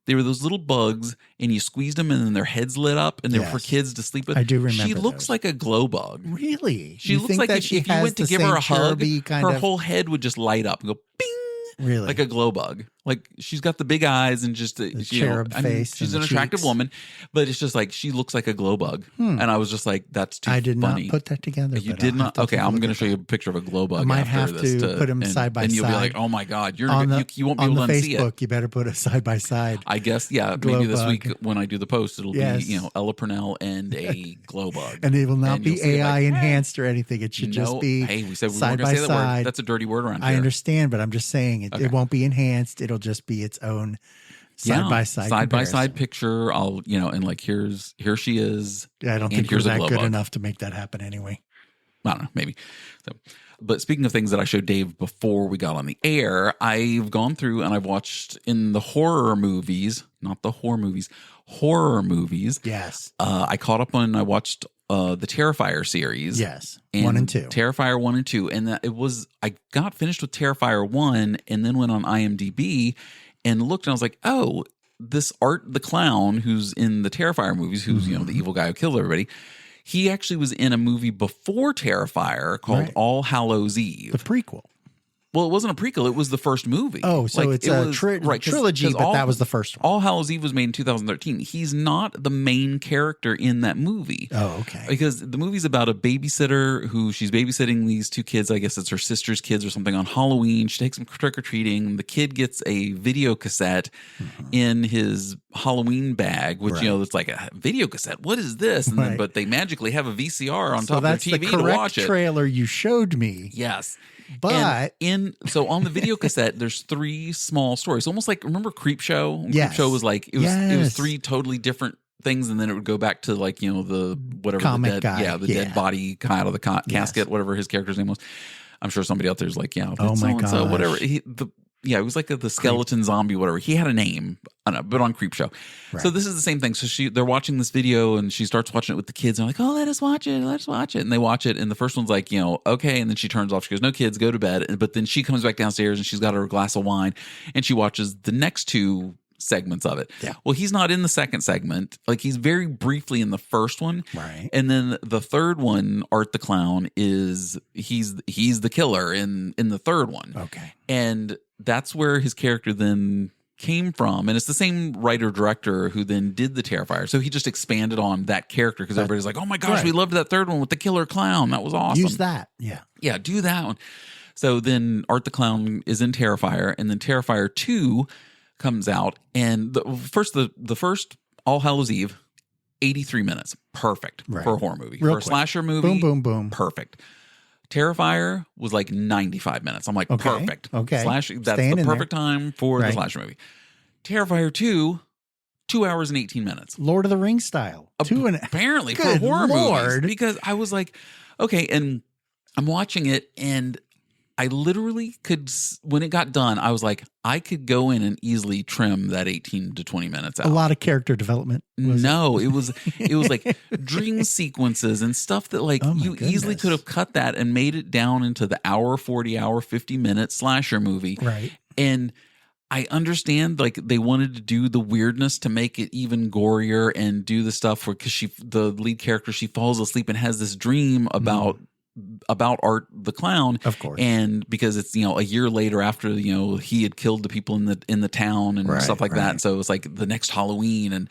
Speaker 1: They were those little bugs, and you squeezed them, and then their heads lit up, and they were for kids to sleep with.
Speaker 2: I do remember.
Speaker 1: She looks like a glow bug.
Speaker 2: Really?
Speaker 1: She looks like if you went to give her a hug, her whole head would just light up and go bing.
Speaker 2: Really?
Speaker 1: Like a glow bug. Like she's got the big eyes and just the
Speaker 2: cherub face.
Speaker 1: She's an attractive woman, but it's just like she looks like a glow bug. And I was just like, that's too funny.
Speaker 2: I did not put that together.
Speaker 1: You did not? Okay, I'm going to show you a picture of a glow bug.
Speaker 2: I might have to put them side by side.
Speaker 1: And you'll be like, oh my God, you won't be able to unsee it.
Speaker 2: On the Facebook, you better put it side by side.
Speaker 1: I guess, maybe this week when I do the post, it'll be, Ella Purnell and a glow bug.
Speaker 2: And it will not be AI enhanced or anything. It should just be
Speaker 1: we said we
Speaker 2: side
Speaker 1: weren't
Speaker 2: by
Speaker 1: say that
Speaker 2: side.
Speaker 1: word. That's a dirty word around here.
Speaker 2: I understand, but I'm just saying it won't be enhanced. It'll just be its own side by side
Speaker 1: picture. I'll and like here she is.
Speaker 2: I don't think you're that good enough to make that happen anyway.
Speaker 1: I don't know, maybe. So, but speaking of things that I showed Dave before we got on the air, I've gone through and I've watched in the horror movies, not the horror movies, horror movies.
Speaker 2: Yes.
Speaker 1: I caught up on. I watched the Terrifier series.
Speaker 2: Yes. 1 and 2.
Speaker 1: Terrifier 1 and 2. And I got finished with Terrifier 1 and then went on IMDb and looked and I was like, oh, this Art the Clown who's in the Terrifier movies, who's, the evil guy who killed everybody. He actually was in a movie before Terrifier called All Hallows Eve.
Speaker 2: The prequel.
Speaker 1: Well, it wasn't a prequel. It was the first movie.
Speaker 2: Oh, so it's a trilogy, but that was the first one.
Speaker 1: All Hallows Eve was made in 2013. He's not the main character in that movie.
Speaker 2: Oh, okay.
Speaker 1: Because the movie's about a babysitter who she's babysitting these 2 kids. I guess it's her sister's kids or something on Halloween. She takes them trick-or-treating. The kid gets a video cassette in his Halloween bag, which, it's like a video cassette. What is this? And then, but they magically have a VCR on top of their TV to watch it.
Speaker 2: That's the correct trailer you showed me.
Speaker 1: Yes.
Speaker 2: But
Speaker 1: so on the video cassette, there's 3 small stories, almost like remember Creepshow?
Speaker 2: Yes.
Speaker 1: Creepshow was like it was 3 totally different things, and then it would go back to like, the whatever
Speaker 2: Comic
Speaker 1: the dead
Speaker 2: guy.
Speaker 1: dead body guy out of the casket, whatever his character's name was. I'm sure somebody out there's like,
Speaker 2: Oh my gosh.
Speaker 1: whatever. It was like the skeleton zombie, whatever. He had a name, I don't know, but on Creepshow.
Speaker 2: Right.
Speaker 1: So this is the same thing. So they're watching this video, and she starts watching it with the kids. And I'm like, oh, let us watch it. And they watch it. And the first one's like, okay. And then she turns off. She goes, no kids, go to bed. But then she comes back downstairs, and she's got her glass of wine, and she watches the next two segments of it.
Speaker 2: Yeah.
Speaker 1: Well, he's not in the second segment. Like, he's very briefly in the first one.
Speaker 2: Right.
Speaker 1: And then the third one, Art the Clown, he's the killer in the third one.
Speaker 2: Okay.
Speaker 1: And that's where his character then came from. And it's the same writer-director who then did the Terrifier. So he just expanded on that character because everybody's like, oh my gosh, we loved that third one with the killer clown. That was awesome.
Speaker 2: Use that. Yeah.
Speaker 1: Yeah, do that one. So then Art the Clown is in Terrifier, and then Terrifier 2 comes out. And the first All Hallows Eve, 83 minutes. Perfect for a horror movie. For a slasher movie.
Speaker 2: Boom, boom, boom.
Speaker 1: Perfect. Terrifier was like 95 minutes. I'm like, perfect.
Speaker 2: Okay.
Speaker 1: That's
Speaker 2: Staying
Speaker 1: the perfect time for the slasher movie. Terrifier 2, 2 hours and 18 minutes.
Speaker 2: Lord of the Rings style.
Speaker 1: Apparently for horror movies. Because I was like, okay, and I'm watching it, and I literally could, when it got done, I was like, I could go in and easily trim that 18 to 20 minutes out.
Speaker 2: A lot of character development.
Speaker 1: It was like dream sequences and stuff that like you easily could have cut that and made it down into the hour, 40 hour, 50-minute slasher movie.
Speaker 2: Right.
Speaker 1: And I understand like they wanted to do the weirdness to make it even gorier and do the stuff where, because the lead character, she falls asleep and has this dream about Art the Clown,
Speaker 2: of course,
Speaker 1: and because it's a year later after he had killed the people in the town and stuff like that, so it's like the next Halloween, and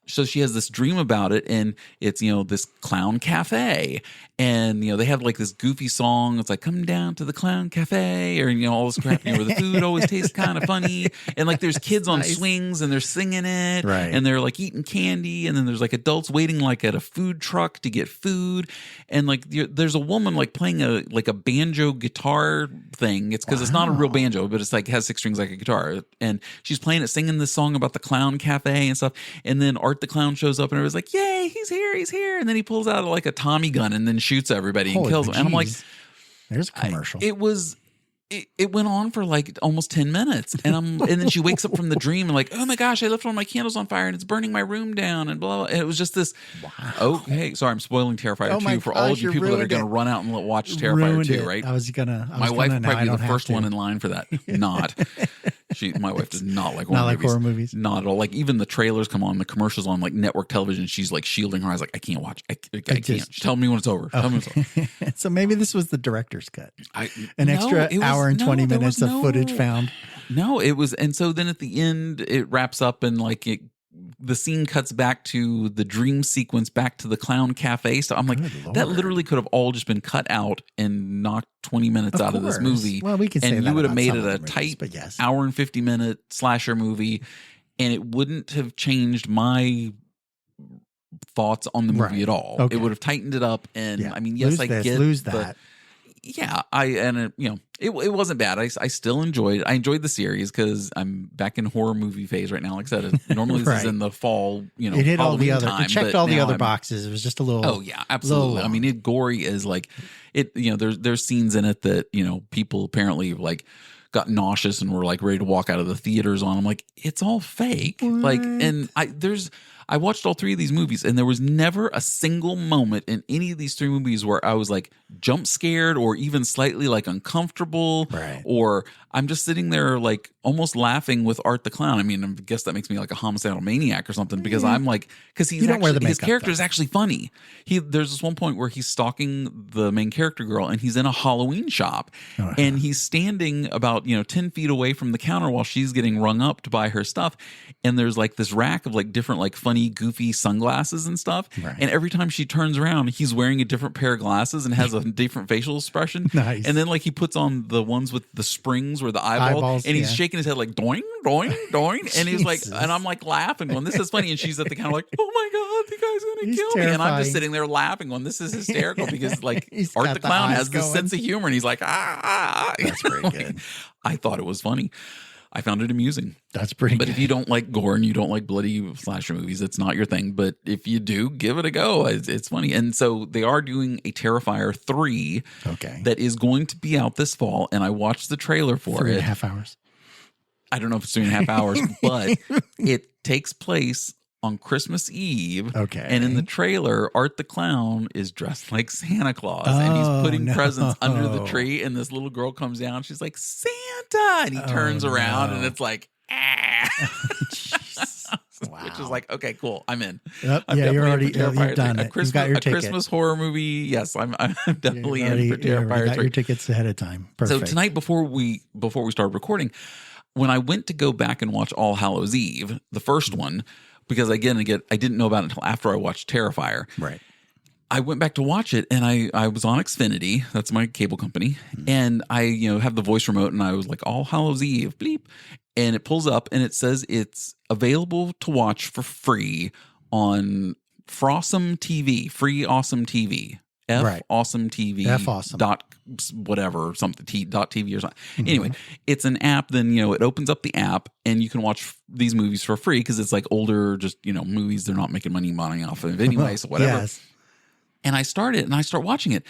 Speaker 1: so she has this dream about it, and it's this clown cafe, and they have like this goofy song. It's like, come down to the clown cafe, or all this crap, where the food always tastes kind of funny, and like there's kids on swings and they're singing it, and they're like eating candy, and then there's like adults waiting like at a food truck to get food, and like there's a woman like playing a banjo guitar thing. It's because it's not a real banjo, but it's like has 6 strings like a guitar, and she's playing it, singing this song about the clown cafe and stuff, and then Art the Clown shows up, and everybody's like, yay, he's here, and then he pulls out like a Tommy gun and then shoots everybody and kills them. And I'm like,
Speaker 2: there's a commercial.
Speaker 1: It went on for like almost 10 minutes, and then she wakes up from the dream and like, oh my gosh, I left one of my candles on fire and it's burning my room down and blah, blah. And it was just this. Wow. Okay, sorry, I'm spoiling Terrifier 2 for all of you people that are going to run out and watch Terrifier 2, right?
Speaker 2: My
Speaker 1: wife would probably be the first one in line for that. Not. My wife does not like horror movies. Not at all. Like even the trailers come on, the commercials on like network television. She's like shielding her eyes, like I can't watch. I can't. Tell me when it's over. Tell me when it's over.
Speaker 2: So maybe this was the director's cut. An extra hour and 20 minutes of footage found.
Speaker 1: No, it was, and so then at the end it wraps up and like the scene cuts back to the dream sequence, back to the clown cafe. So I'm like, that literally could have all just been cut out and knocked 20 minutes out of this movie.
Speaker 2: Well, we can say
Speaker 1: and
Speaker 2: that
Speaker 1: you would have made it a
Speaker 2: movies,
Speaker 1: tight hour and 50-minute slasher movie, and it wouldn't have changed my thoughts on the movie at all. Okay. It would have tightened it up, and I mean, yes, lose that. Yeah, it wasn't bad. I still enjoyed it. I enjoyed the series because I'm back in horror movie phase right now. Like I said, normally this is in the fall. It
Speaker 2: hit all the other.
Speaker 1: Time,
Speaker 2: it checked all the other boxes. It was just a little.
Speaker 1: Oh yeah, absolutely. I mean, it gory is like it. There's scenes in it that people apparently like got nauseous and were like ready to walk out of the theaters on. I'm like, it's all fake. What? Like, and I watched all 3 of these movies, and there was never a single moment in any of these 3 movies where I was like jump scared or even slightly like uncomfortable, or I'm just sitting there like almost laughing with Art the Clown. I mean, I guess that makes me like a homicidal maniac or something, because I'm like, because his character is actually funny. There's this one point where he's stalking the main character girl, and he's in a Halloween shop, and he's standing about 10 feet away from the counter while she's getting rung up to buy her stuff, and there's like this rack of like different like funny goofy sunglasses and stuff, and every time she turns around, he's wearing a different pair of glasses and has a different facial expression. Nice. And then like he puts on the ones with the springs where the eyeballs, and he's shaking his head like doing, doing, doing, and he's like, and I'm like laughing going, this is funny, and she's at the counter like, oh my god, the guy's gonna kill me, and I'm just sitting there laughing going, this is hysterical, because like Art the Clown has this sense of humor, and he's like, That's very good. I thought it was funny. I found it amusing.
Speaker 2: That's pretty
Speaker 1: But
Speaker 2: good.
Speaker 1: if you don't like gore and you don't like bloody slasher movies, it's not your thing. But if you do, give it a go. It's funny. And so they are doing a Terrifier 3 that is going to be out this fall. And I watched the trailer for
Speaker 2: 3.5 hours.
Speaker 1: I don't know if it's 3.5 hours, but it takes place on Christmas Eve.
Speaker 2: Okay.
Speaker 1: And in the trailer, Art the Clown is dressed like Santa Claus. And he's putting presents under the tree. And this little girl comes down. She's like, Santa. And he turns around and it's like, ah.
Speaker 2: Wow.
Speaker 1: Which is like, okay, cool. I'm in.
Speaker 2: Yep.
Speaker 1: I'm
Speaker 2: Yeah, you're already
Speaker 1: in for Terrifier
Speaker 2: you've done
Speaker 1: 3.
Speaker 2: it. You've got your ticket.
Speaker 1: Christmas horror movie. Yes, I'm definitely in for Terrifier 3.
Speaker 2: Got your tickets ahead of time. Perfect.
Speaker 1: So tonight, before we started recording, when I went to go back and watch All Hallows Eve, the first one, because again, I didn't know about it until after I watched Terrifier.
Speaker 2: Right.
Speaker 1: I went back to watch it, and I was on Xfinity. That's my cable company, and I have the voice remote, and I was like, All Hallows Eve, bleep, and it pulls up, and it says it's available to watch for free on Frosome TV, free awesome TV. Awesome TV.
Speaker 2: Awesome.
Speaker 1: Dot whatever, something dot TV or something. Anyway, it's an app. Then it opens up the app and you can watch these movies for free because it's like older, just movies they're not making money off of anyway, so whatever.
Speaker 2: Yes.
Speaker 1: And I start watching it.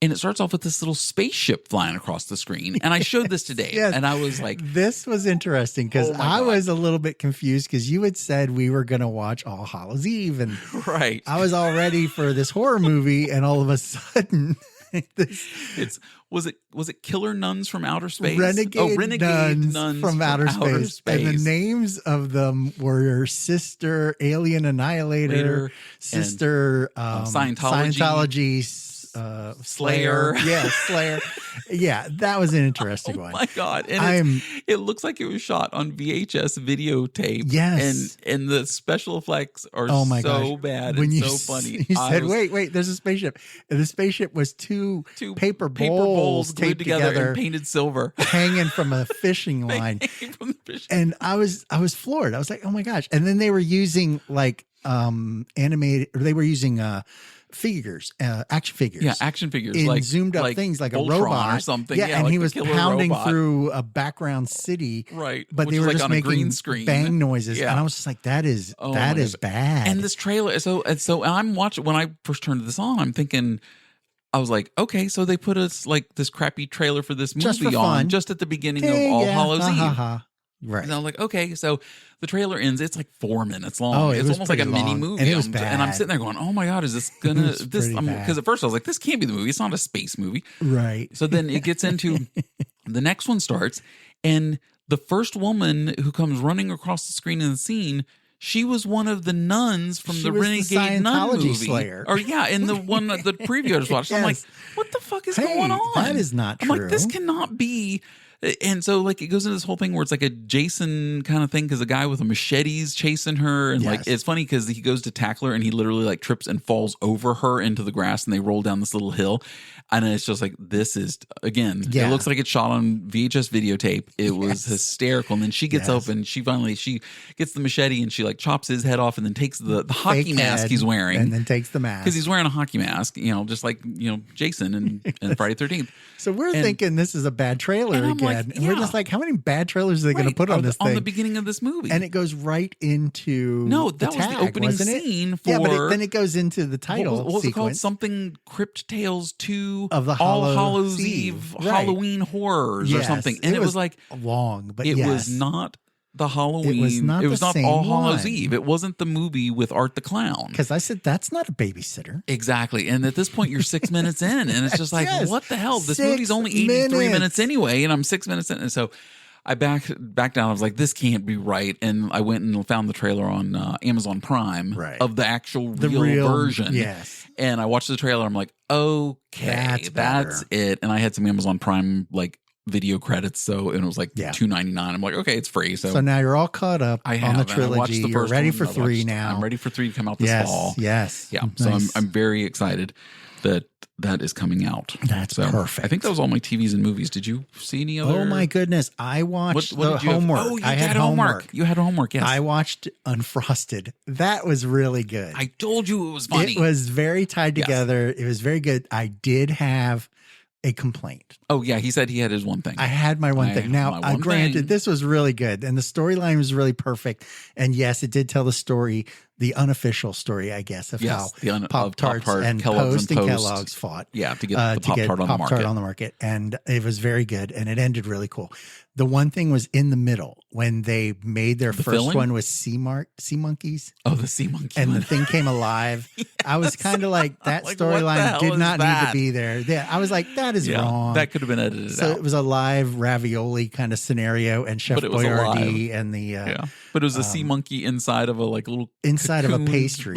Speaker 1: And it starts off with this little spaceship flying across the screen. And I showed this today.
Speaker 2: Yes.
Speaker 1: And I was like,
Speaker 2: this was interesting because I was a little bit confused because you had said we were going to watch All Hallows Eve. And
Speaker 1: right.
Speaker 2: I was all ready for this horror movie. And all of a sudden,
Speaker 1: was it Killer Nuns from Outer Space?
Speaker 2: Renegade nuns from outer space. And the names of them were Sister Alien Annihilator, Sister Scientology Slayer. Yeah, Slayer. Yeah, that was an interesting one.
Speaker 1: Oh my God. And it looks like it was shot on VHS videotape.
Speaker 2: Yes.
Speaker 1: And the special effects are bad
Speaker 2: when
Speaker 1: and so funny.
Speaker 2: You said, wait, there's a spaceship. And the spaceship was two paper bowls
Speaker 1: glued
Speaker 2: taped
Speaker 1: together and painted silver.
Speaker 2: Hanging from a fishing line. And I was floored. I was like, oh my gosh. And then they were using like animated, or they were using figures, action figures.
Speaker 1: Yeah, action figures.
Speaker 2: In
Speaker 1: like
Speaker 2: zoomed up things like
Speaker 1: Voltron
Speaker 2: a robot
Speaker 1: or something.
Speaker 2: Yeah, and
Speaker 1: like
Speaker 2: he was pounding
Speaker 1: robot.
Speaker 2: Through a background city.
Speaker 1: Right.
Speaker 2: But
Speaker 1: Which
Speaker 2: they were
Speaker 1: like
Speaker 2: just
Speaker 1: on
Speaker 2: making
Speaker 1: a green screen.
Speaker 2: Bang noises.
Speaker 1: Yeah.
Speaker 2: And I was just like, that is bad.
Speaker 1: And this trailer, so I'm watching, when I first turned this on, I'm thinking, I was like, okay, so they put us like this crappy trailer for this movie on just at the beginning of All Hallows Eve.
Speaker 2: Right.
Speaker 1: And I'm like, okay, so the trailer ends. It's like 4 minutes long.
Speaker 2: Oh,
Speaker 1: it's almost like a mini movie.
Speaker 2: And it was bad.
Speaker 1: And I'm sitting there going, oh my God, is this gonna because at first I was like, this can't be the movie. It's not a space movie.
Speaker 2: Right.
Speaker 1: So then it gets into the next one starts, and the first woman who comes running across the screen in the scene, she was one of the nuns from the Renegade Nun movie.
Speaker 2: Slayer.
Speaker 1: Or in the one the preview I just watched. Yes. I'm like, what the fuck is going on?
Speaker 2: That is not true.
Speaker 1: I'm like, this cannot be. And so like it goes into this whole thing where it's like a Jason kind of thing because a guy with a machete's chasing her, and like it's funny because he goes to tackle her and he literally like trips and falls over her into the grass, and they roll down this little hill, and it's just like, this is again, it looks like it's shot on VHS videotape. It was hysterical. And then she gets up and she gets the machete and she like chops his head off and then takes the hockey mask he's wearing
Speaker 2: and then takes the mask
Speaker 1: because he's wearing a hockey mask, just like Jason and Friday 13th.
Speaker 2: So we're thinking this is a bad trailer again. And we're just like, how many bad trailers are they going to put on this thing?
Speaker 1: On the beginning of this movie.
Speaker 2: And it goes right into
Speaker 1: that was the opening scene for...
Speaker 2: Yeah, but then it goes into the title
Speaker 1: What was it called? Something Crypt Tales 2 of the All Hallows Eve Halloween Horrors or something. And it was like...
Speaker 2: long, but
Speaker 1: it was not... the Halloween.
Speaker 2: It was not
Speaker 1: All Hallows Eve. It wasn't the movie with Art the Clown.
Speaker 2: Because I said, that's not a babysitter.
Speaker 1: Exactly. And at this point, you're 6 minutes in, and it's just like, what the hell? This movie's only 83 minutes anyway, and I'm 6 minutes in. And so I backed down. I was like, this can't be right. And I went and found the trailer on Amazon Prime of the actual real version.
Speaker 2: Yes.
Speaker 1: And I watched the trailer. I'm like, okay, that's it. And I had some Amazon Prime like video credits, and it was like $2.99. I'm like, okay, it's free. So
Speaker 2: now you're all caught up on the trilogy. You're ready for 3 now.
Speaker 1: I'm ready for 3 to come out this fall.
Speaker 2: Yes.
Speaker 1: Yeah. Nice. So I'm very excited that is coming out.
Speaker 2: That's perfect.
Speaker 1: I think that was all my TVs and movies. Did you see any other?
Speaker 2: Oh my goodness. I watched
Speaker 1: what
Speaker 2: the homework.
Speaker 1: Oh, you had homework. You had homework, yes.
Speaker 2: I watched Unfrosted. That was really good.
Speaker 1: I told you it was funny.
Speaker 2: It was very tied together. It was very good. I did have a complaint.
Speaker 1: Oh, yeah. He said he had his one thing.
Speaker 2: I had my one thing. Now, granted, this was really good, and the storyline was really perfect. And yes, it did tell the story, the unofficial story, I guess, of how Pop-Tarts and Post and Kellogg's fought.
Speaker 1: Yeah, to get the Pop-Tart on the market.
Speaker 2: And it was very good, and it ended really cool. The one thing was in the middle when they made their first one was sea monkeys.
Speaker 1: Oh, the sea monkey.
Speaker 2: And the thing came alive. Yes. I was kind of like, that storyline did not need to be there. Yeah, I was like, that is wrong.
Speaker 1: That could have been edited out.
Speaker 2: So it was a live ravioli kind of scenario, and Chef Boyardee and the
Speaker 1: but it was a sea monkey inside of a little
Speaker 2: inside of a pastry,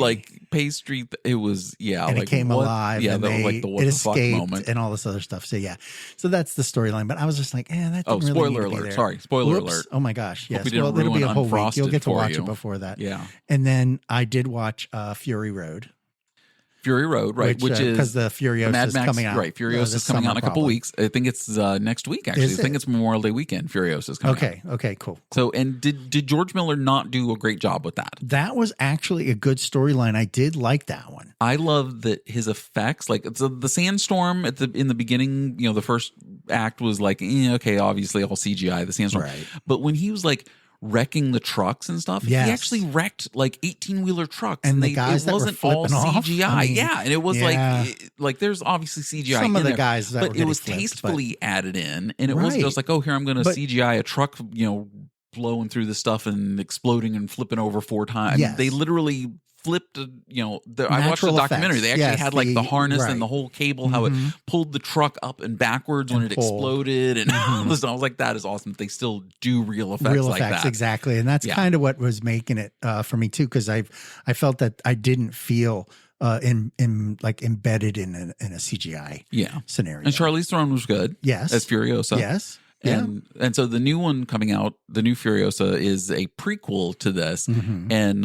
Speaker 1: pastry. It was and
Speaker 2: it came alive.
Speaker 1: Yeah,
Speaker 2: and
Speaker 1: that was the what
Speaker 2: it
Speaker 1: the
Speaker 2: escaped
Speaker 1: fuck moment
Speaker 2: and all this other stuff. So so that's the storyline. But I was just like, that didn't really
Speaker 1: spoiler
Speaker 2: need to
Speaker 1: alert!
Speaker 2: be there.
Speaker 1: Sorry, spoiler alert!
Speaker 2: Oh my gosh, yes.
Speaker 1: Well,
Speaker 2: it'll be a whole week. You'll get to watch
Speaker 1: it
Speaker 2: before that.
Speaker 1: Yeah,
Speaker 2: and then I did watch Fury Road.
Speaker 1: Fury Road, right? Which is
Speaker 2: because the Furiosa is coming out.
Speaker 1: Right, Furiosa is coming out in a couple weeks. I think it's next week. Actually, I think it's Memorial Day weekend. Furiosa is coming.
Speaker 2: Okay, cool.
Speaker 1: So, and did George Miller not do a great job with that?
Speaker 2: That was actually a good storyline. I did like that one.
Speaker 1: I love that his effects, the sandstorm in the beginning. The first act was okay, obviously all CGI. The sandstorm,
Speaker 2: right?
Speaker 1: But when he was wrecking the trucks and stuff. Yes. He actually wrecked 18-wheeler trucks,
Speaker 2: and the guys
Speaker 1: it wasn't all CGI. And it was there's obviously CGI.
Speaker 2: Some of the guys,
Speaker 1: but it was tastefully added in, and it wasn't just here I'm going to CGI a truck, blowing through the stuff and exploding and flipping over 4 times.
Speaker 2: Yes.
Speaker 1: They literally flipped. I watched the documentary. They actually had the harness and the whole cable, how it pulled the truck up and backwards when it exploded, and all this. I was like, that is awesome. They still do real effects like that.
Speaker 2: Exactly, and that's kind of what was making it for me too, because I felt that I didn't feel embedded in a CGI scenario.
Speaker 1: And Charlize Theron was good.
Speaker 2: Yes,
Speaker 1: as Furiosa.
Speaker 2: Yes.
Speaker 1: And so the new one coming out, the new Furiosa, is a prequel to this, and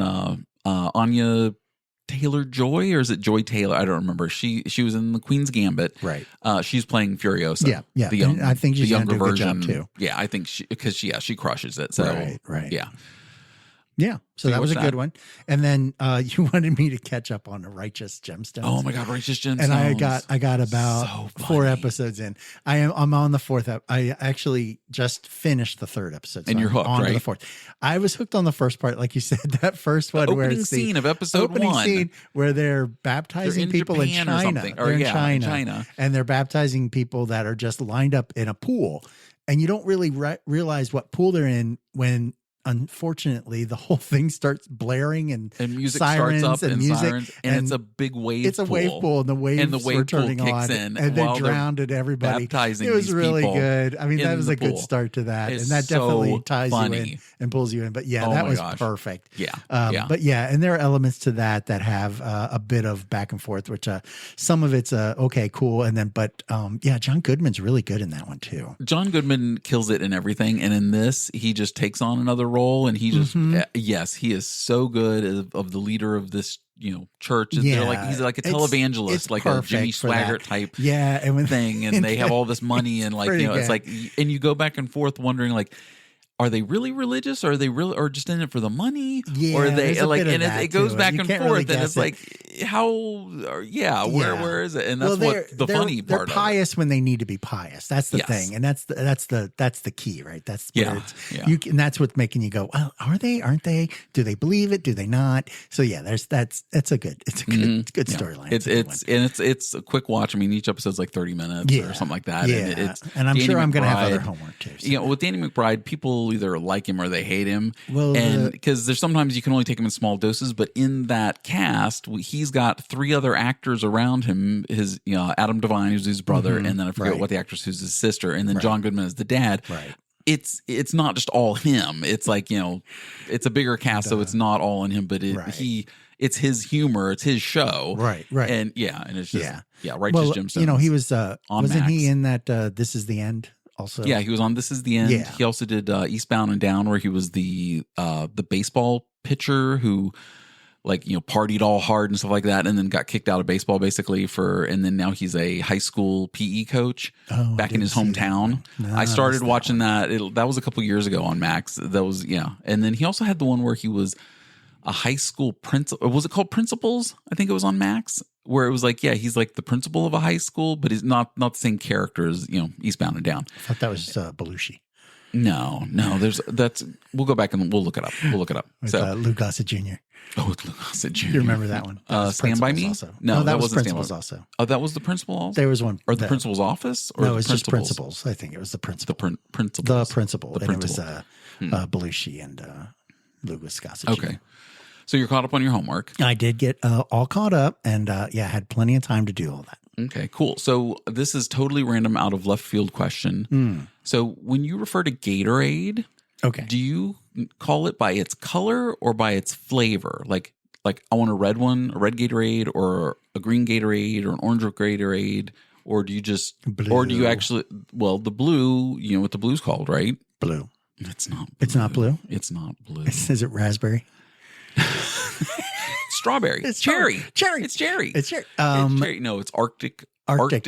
Speaker 1: Anya Taylor-Joy, or is it Joy Taylor? I don't remember. She was in the Queen's Gambit.
Speaker 2: Right.
Speaker 1: She's playing Furiosa.
Speaker 2: Yeah. I think she's going to do a good job too.
Speaker 1: Yeah, I think she crushes it. So
Speaker 2: right.
Speaker 1: Yeah.
Speaker 2: Yeah. So that was a good one. And then you wanted me to catch up on the Righteous Gemstones.
Speaker 1: Oh my God, Righteous Gemstones.
Speaker 2: And I got about 4 episodes in. I'm on the 4th. I actually just finished the 3rd episode. So
Speaker 1: and you're hooked,
Speaker 2: on
Speaker 1: right?
Speaker 2: To the 4th. I was hooked on the first part, like you said, that first one where it's the
Speaker 1: scene of episode 1.
Speaker 2: Scene where they're baptizing people in China. They're in China. And they're baptizing people that are just lined up in a pool. And you don't really realize what pool they're in when, unfortunately, the whole thing starts blaring and
Speaker 1: music
Speaker 2: sirens
Speaker 1: starts up
Speaker 2: and music,
Speaker 1: sirens, and it's a big wave.
Speaker 2: It's a wave pool, and the waves were turning on,
Speaker 1: in
Speaker 2: and they drowned everybody.
Speaker 1: Baptizing
Speaker 2: it was really good. I mean, that was a good
Speaker 1: pool.
Speaker 2: Start to that,
Speaker 1: It's
Speaker 2: and that definitely
Speaker 1: so
Speaker 2: ties
Speaker 1: funny.
Speaker 2: you in and pulls you in. But that was perfect.
Speaker 1: Yeah.
Speaker 2: But and there are elements to that have a bit of back and forth, which some of it's okay, cool, and then John Goodman's really good in that one too.
Speaker 1: John Goodman kills it in everything, and in this, he just takes on another role, and he just yes, he is so good of the leader of this church.
Speaker 2: Yeah,
Speaker 1: he's like a televangelist,
Speaker 2: it's
Speaker 1: like a Jimmy Swaggart type thing, and they have all this money, and it's and you go back and forth wondering are they really religious? Or are they really, or just in it for the money?
Speaker 2: Yeah,
Speaker 1: or are they and it goes back and forth,
Speaker 2: really
Speaker 1: and it's where is it? And that's the funny part.
Speaker 2: They're pious when they need to be pious. That's the thing, and that's the key, right? That's where and that's what's making you go, well, are they? Aren't they? Do they believe it? Do they not? So that's a good storyline.
Speaker 1: It's a quick watch. I mean, each episode's 30 minutes or something like that.
Speaker 2: Yeah, and I'm sure I'm going to have other homework too. So.
Speaker 1: With Danny McBride, people either like him or they hate him.
Speaker 2: Well,
Speaker 1: and because there's sometimes you can only take him in small doses, but in that cast, he's got 3 other actors around him. His, Adam Devine, who's his brother, and then I forget what the actress who's his sister, and then John Goodman is the dad.
Speaker 2: Right.
Speaker 1: It's not just all him. It's it's a bigger cast, so it's not all in him, but it's his humor, it's his show.
Speaker 2: Right.
Speaker 1: And and it's just Righteous Gemstones.
Speaker 2: He was wasn't he in that This Is the End? Also.
Speaker 1: Yeah, he was on This Is the End.
Speaker 2: Yeah.
Speaker 1: He also did Eastbound and Down, where he was the baseball pitcher who partied all hard and stuff like that, and then got kicked out of baseball basically and then now he's a high school PE coach back in his hometown. I started watching that. That was a couple years ago on Max. That was and then he also had the one where he was a high school principal. Was it called Principals? I think it was on Max. where it was like, yeah, he's like the principal of a high school, but he's not the same character as, Eastbound and Down.
Speaker 2: I thought that was Belushi.
Speaker 1: No, we'll go back and we'll look it up.
Speaker 2: With,
Speaker 1: So
Speaker 2: Lou Gossett Jr.
Speaker 1: Oh, it's Lou Gossett Jr.
Speaker 2: You remember that one? That
Speaker 1: Stand By Me?
Speaker 2: also.
Speaker 1: No, that
Speaker 2: was
Speaker 1: wasn't
Speaker 2: Principals
Speaker 1: Stand By Me.
Speaker 2: also.
Speaker 1: Oh, that was the principal also?
Speaker 2: There was one.
Speaker 1: Or the principal's office? Or
Speaker 2: No,
Speaker 1: the
Speaker 2: it was just
Speaker 1: principals?
Speaker 2: Principals. I think it was the principal.
Speaker 1: Principal.
Speaker 2: The principal.
Speaker 1: The
Speaker 2: and it was
Speaker 1: principal.
Speaker 2: Belushi and Lou Gossett Jr.
Speaker 1: Okay. So you're caught up on your homework.
Speaker 2: I did get all caught up and had plenty of time to do all that.
Speaker 1: Okay, cool. So this is totally random out of left field question. So when you refer to Gatorade,
Speaker 2: okay,
Speaker 1: do you call it by its color or by its flavor? Like I want a red one, a red Gatorade, or a green Gatorade, or an orange Gatorade, or do you just
Speaker 2: blue.
Speaker 1: Or do you actually the blue, you know what the blue's called, right?
Speaker 2: Blue.
Speaker 1: It's not blue.
Speaker 2: It's not blue?
Speaker 1: It's not blue.
Speaker 2: Is it raspberry?
Speaker 1: Strawberry.
Speaker 2: It's
Speaker 1: cherry.
Speaker 2: Cherry.
Speaker 1: It's cherry.
Speaker 2: It's cherry.
Speaker 1: It's cherry. No, it's Arctic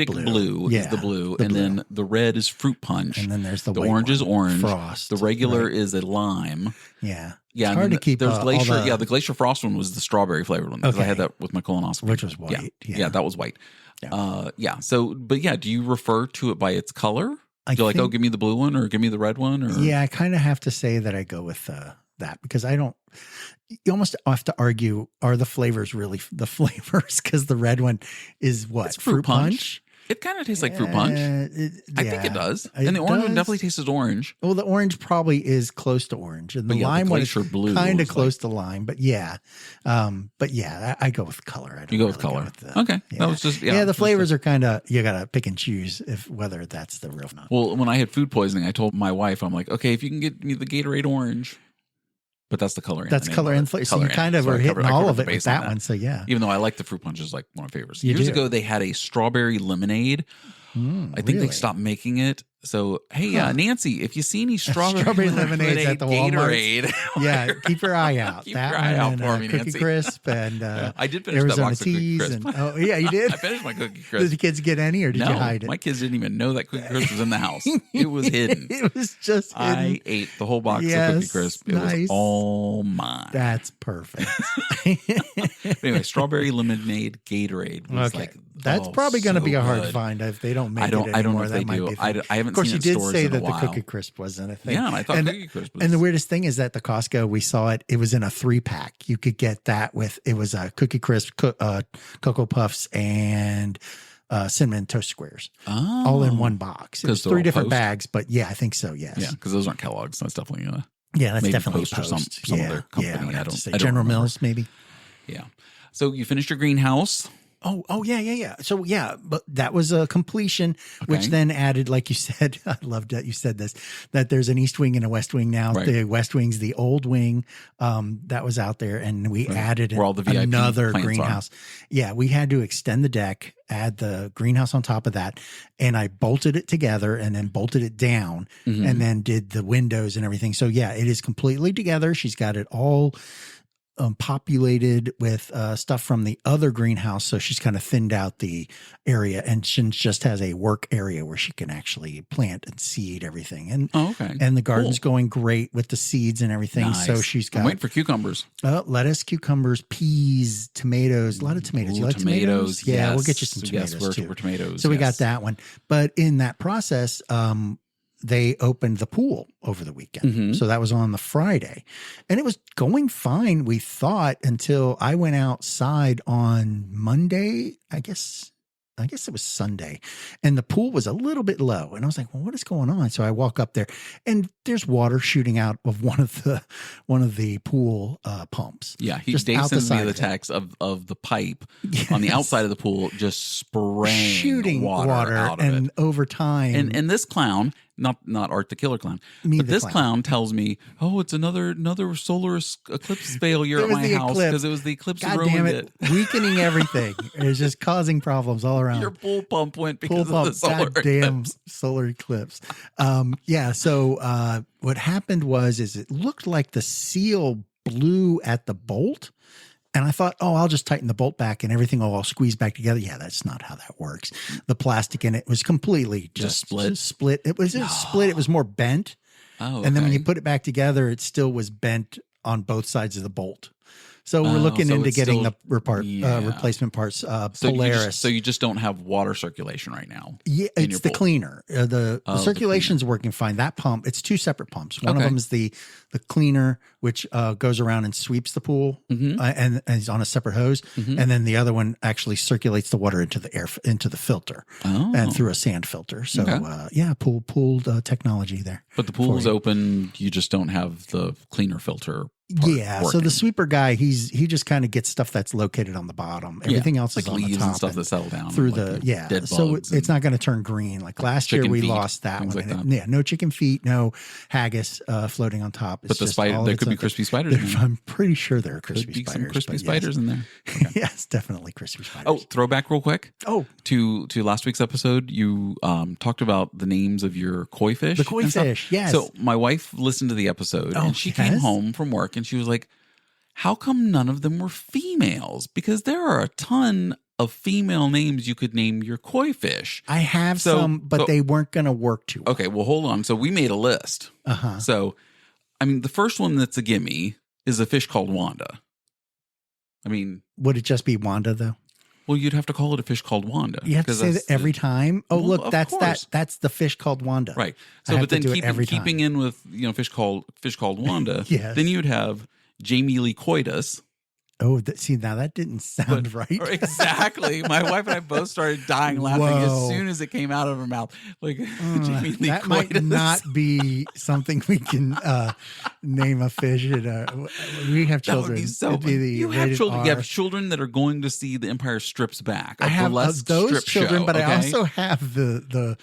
Speaker 1: blue
Speaker 2: Yeah,
Speaker 1: is the blue.
Speaker 2: the
Speaker 1: And
Speaker 2: blue.
Speaker 1: then the red is fruit punch.
Speaker 2: And then there's the white
Speaker 1: orange
Speaker 2: one,
Speaker 1: is orange.
Speaker 2: Frost.
Speaker 1: The regular
Speaker 2: right?
Speaker 1: is a lime.
Speaker 2: Yeah.
Speaker 1: Yeah,
Speaker 2: It's hard to keep
Speaker 1: there's
Speaker 2: all
Speaker 1: glacier.
Speaker 2: the-
Speaker 1: The glacier frost one was the strawberry flavored one because I
Speaker 2: Okay.
Speaker 1: had that with my colonoscopy,
Speaker 2: Which was white, yeah.
Speaker 1: that was white.
Speaker 2: Yeah.
Speaker 1: So, but yeah, do you refer to it by its color? You're like, oh, give me the blue one or give me the red one? Or
Speaker 2: Yeah, I kind of have to say that I go with that because I don't. You almost have to argue: are the flavors really the flavors? Because the red one is what
Speaker 1: It's fruit punch. It kind of tastes like fruit punch. I think it does. And the orange one definitely tastes orange.
Speaker 2: Well, the orange probably is close to orange, and the
Speaker 1: But yeah, the
Speaker 2: lime one is
Speaker 1: glacier blue
Speaker 2: kind of
Speaker 1: is
Speaker 2: close to lime. But yeah, I go with color. I don't
Speaker 1: You go with
Speaker 2: really
Speaker 1: color.
Speaker 2: with the-
Speaker 1: Okay.
Speaker 2: Yeah.
Speaker 1: That was just
Speaker 2: The flavors are kind of you got to pick and choose if whether that's the real. Not.
Speaker 1: Well, when I had food poisoning, I told my wife, I'm like, okay, if you can get me the Gatorade orange. But that's the color.
Speaker 2: That's color and flavor. So you kind of were hitting all of it with that one. So yeah.
Speaker 1: Even though I like the fruit punch is like one of my favorites.
Speaker 2: You
Speaker 1: Years
Speaker 2: do.
Speaker 1: ago, they had a strawberry lemonade. I think they stopped making it. So, hey, Nancy, if you see any strawberry
Speaker 2: lemonades at the
Speaker 1: Gatorade,
Speaker 2: yeah, keep your eye out.
Speaker 1: Keep your eye out for me,
Speaker 2: Cookie
Speaker 1: Nancy.
Speaker 2: Crisp and
Speaker 1: I did finish
Speaker 2: Arizona
Speaker 1: that box of Cookie
Speaker 2: Teas.
Speaker 1: Crisp.
Speaker 2: And, oh, yeah, you did?
Speaker 1: I finished my Cookie
Speaker 2: Did
Speaker 1: Crisp.
Speaker 2: the kids get any or did you hide it?
Speaker 1: My kids didn't even know that Cookie Crisp was in the house. It was hidden.
Speaker 2: It was just hidden.
Speaker 1: I ate the whole box of Cookie Crisp. It was all mine.
Speaker 2: That's perfect.
Speaker 1: Anyway, strawberry lemonade Gatorade was like,
Speaker 2: that's probably going to
Speaker 1: so
Speaker 2: be a hard
Speaker 1: good.
Speaker 2: find if they don't make it anymore.
Speaker 1: I don't know if
Speaker 2: that
Speaker 1: they
Speaker 2: might
Speaker 1: do.
Speaker 2: be
Speaker 1: I haven't
Speaker 2: Of course,
Speaker 1: seen
Speaker 2: you
Speaker 1: it in
Speaker 2: did
Speaker 1: stores
Speaker 2: say
Speaker 1: in a
Speaker 2: that the
Speaker 1: while.
Speaker 2: Cookie Crisp wasn't a thing.
Speaker 1: Yeah, and I thought Cookie Crisp was.
Speaker 2: And the weirdest thing is that the Costco, we saw it. It was in a 3-pack. You could get that with it was a Cookie Crisp, Cocoa Puffs, and cinnamon toast squares, all in one box. It was 3 different bags, but yeah, I think so. Yes.
Speaker 1: Yeah, because those aren't Kellogg's. That's definitely
Speaker 2: that's
Speaker 1: maybe
Speaker 2: definitely
Speaker 1: Post or some
Speaker 2: yeah,
Speaker 1: other company.
Speaker 2: Yeah,
Speaker 1: I don't
Speaker 2: General
Speaker 1: remember.
Speaker 2: Mills, maybe.
Speaker 1: Yeah. So you finished your greenhouse.
Speaker 2: Oh, yeah. So yeah, but that was a completion, which then added, like you said, I loved that you said this, that there's an east wing and a west wing now.
Speaker 1: Right.
Speaker 2: The west wing's the old wing that was out there, and we added
Speaker 1: Where all the VIP
Speaker 2: another
Speaker 1: plants
Speaker 2: greenhouse. Yeah, we had to extend the deck, add the greenhouse on top of that, and I bolted it together and then bolted it down and then did the windows and everything. So yeah, it is completely together. She's got it all populated with stuff from the other greenhouse, so she's kind of thinned out the area, and she just has a work area where she can actually plant and seed everything. And and the garden's going great with the seeds and everything.
Speaker 1: Nice.
Speaker 2: So she's got
Speaker 1: I'm waiting for cucumbers,
Speaker 2: lettuce, cucumbers, peas, tomatoes, a lot of tomatoes. You like tomatoes? Yeah, we'll get you some tomatoes too.
Speaker 1: We're tomatoes.
Speaker 2: So we got that one, but in that process, they opened the pool over the weekend. So that was on the Friday, and it was going fine, we thought, until I went outside on Monday. I guess it was Sunday, and the pool was a little bit low, and I was like, well, what is going on? So I walk up there, and there's water shooting out of one of the pool pumps.
Speaker 1: Yeah,
Speaker 2: just
Speaker 1: Dave
Speaker 2: out the
Speaker 1: sends me
Speaker 2: side
Speaker 1: the
Speaker 2: of it.
Speaker 1: text of the pipe on the outside of the pool just spraying
Speaker 2: shooting water
Speaker 1: out of
Speaker 2: and
Speaker 1: it.
Speaker 2: over time.
Speaker 1: And this clown, not Art the Killer Clown, but this clown tells me, oh, it's another solar eclipse failure
Speaker 2: It
Speaker 1: at
Speaker 2: was
Speaker 1: my
Speaker 2: the
Speaker 1: house
Speaker 2: eclipse.
Speaker 1: because it was the eclipse that
Speaker 2: God damn
Speaker 1: ruined
Speaker 2: it,
Speaker 1: it.
Speaker 2: weakening everything. It was just causing problems all around.
Speaker 1: Your pool pump went because
Speaker 2: Pool
Speaker 1: of
Speaker 2: pump,
Speaker 1: the solar
Speaker 2: goddamn
Speaker 1: eclipse.
Speaker 2: solar eclipse. So what happened was it looked like the seal blew at the bolt. And I thought, oh, I'll just tighten the bolt back and everything will all squeeze back together. Yeah, that's not how that works. The plastic in it was completely just split. It was split. It was more bent.
Speaker 1: Oh,
Speaker 2: and then when you put it back together, it still was bent on both sides of the bolt. So we're looking
Speaker 1: so
Speaker 2: into
Speaker 1: it's
Speaker 2: getting
Speaker 1: still-
Speaker 2: replacement parts.
Speaker 1: So
Speaker 2: Polaris.
Speaker 1: you just don't have water circulation right now.
Speaker 2: Yeah,
Speaker 1: in
Speaker 2: it's
Speaker 1: your
Speaker 2: the
Speaker 1: pool.
Speaker 2: cleaner. The
Speaker 1: the
Speaker 2: circulation's working fine. That pump, it's two separate pumps. One of
Speaker 1: Okay.
Speaker 2: them is the cleaner, which goes around and sweeps the pool, and is on a separate hose. And then the other one actually circulates the water into the into the filter and through a sand filter. So pooled technology there.
Speaker 1: But the pool's open. You just don't have the cleaner filter.
Speaker 2: Yeah. So
Speaker 1: working.
Speaker 2: the sweeper guy, he just kind of gets stuff that's located on the bottom. Everything else
Speaker 1: like
Speaker 2: is on the
Speaker 1: leaves
Speaker 2: top
Speaker 1: and stuff that settle down
Speaker 2: through
Speaker 1: like
Speaker 2: the
Speaker 1: dead
Speaker 2: So
Speaker 1: bugs
Speaker 2: it's not going to turn green. Like last year,
Speaker 1: chicken
Speaker 2: we
Speaker 1: feet,
Speaker 2: lost that
Speaker 1: things
Speaker 2: one.
Speaker 1: like
Speaker 2: And no chicken feet, no haggis floating on top. It's
Speaker 1: But the
Speaker 2: just
Speaker 1: spider,
Speaker 2: all
Speaker 1: there
Speaker 2: its
Speaker 1: could be
Speaker 2: own
Speaker 1: crispy
Speaker 2: thing.
Speaker 1: spiders. in there.
Speaker 2: I'm pretty sure there are crispy
Speaker 1: Could be
Speaker 2: spiders.
Speaker 1: some crispy
Speaker 2: but
Speaker 1: spiders in there.
Speaker 2: Yes, definitely crispy spiders.
Speaker 1: Oh, throwback real quick.
Speaker 2: Oh,
Speaker 1: to last week's episode, you talked about the names of your koi fish.
Speaker 2: the koi
Speaker 1: and stuff.
Speaker 2: fish. Yes.
Speaker 1: So my wife listened to the episode and she came
Speaker 2: yes?
Speaker 1: home from work and she was like, how come none of them were females? Because there are a ton of female names you could name your koi fish.
Speaker 2: I have some, but they weren't going to work too well.
Speaker 1: Okay, well, hold on. So we made a list.
Speaker 2: Uh-huh.
Speaker 1: So, I mean, the first one that's a gimme is a fish called Wanda. I mean,
Speaker 2: Would it just be Wanda, though?
Speaker 1: well, you'd have to call it a fish called Wanda.
Speaker 2: You have to
Speaker 1: 'cause
Speaker 2: say
Speaker 1: that's
Speaker 2: that every time. Oh,
Speaker 1: Well,
Speaker 2: look,
Speaker 1: of
Speaker 2: that's
Speaker 1: course.
Speaker 2: that's the fish called Wanda.
Speaker 1: Right.
Speaker 2: I
Speaker 1: So,
Speaker 2: have
Speaker 1: but
Speaker 2: to
Speaker 1: then
Speaker 2: do it every
Speaker 1: keeping
Speaker 2: time.
Speaker 1: in with fish called Wanda.
Speaker 2: Yes.
Speaker 1: Then you'd have Jamie Lee Coitus.
Speaker 2: Oh, see, now that didn't sound right.
Speaker 1: Exactly. My wife and I both started dying laughing
Speaker 2: Whoa.
Speaker 1: as soon as it came out of her mouth. Like Jamie Lee
Speaker 2: That
Speaker 1: Coitus.
Speaker 2: might not be something we can name a fish. We have
Speaker 1: That
Speaker 2: children.
Speaker 1: would be so.
Speaker 2: It'd be the
Speaker 1: You have
Speaker 2: rated
Speaker 1: children. You
Speaker 2: R.
Speaker 1: have children that are going to see The Empire Strips Back.
Speaker 2: I have those
Speaker 1: strip
Speaker 2: children,
Speaker 1: show,
Speaker 2: but I
Speaker 1: okay?
Speaker 2: also have the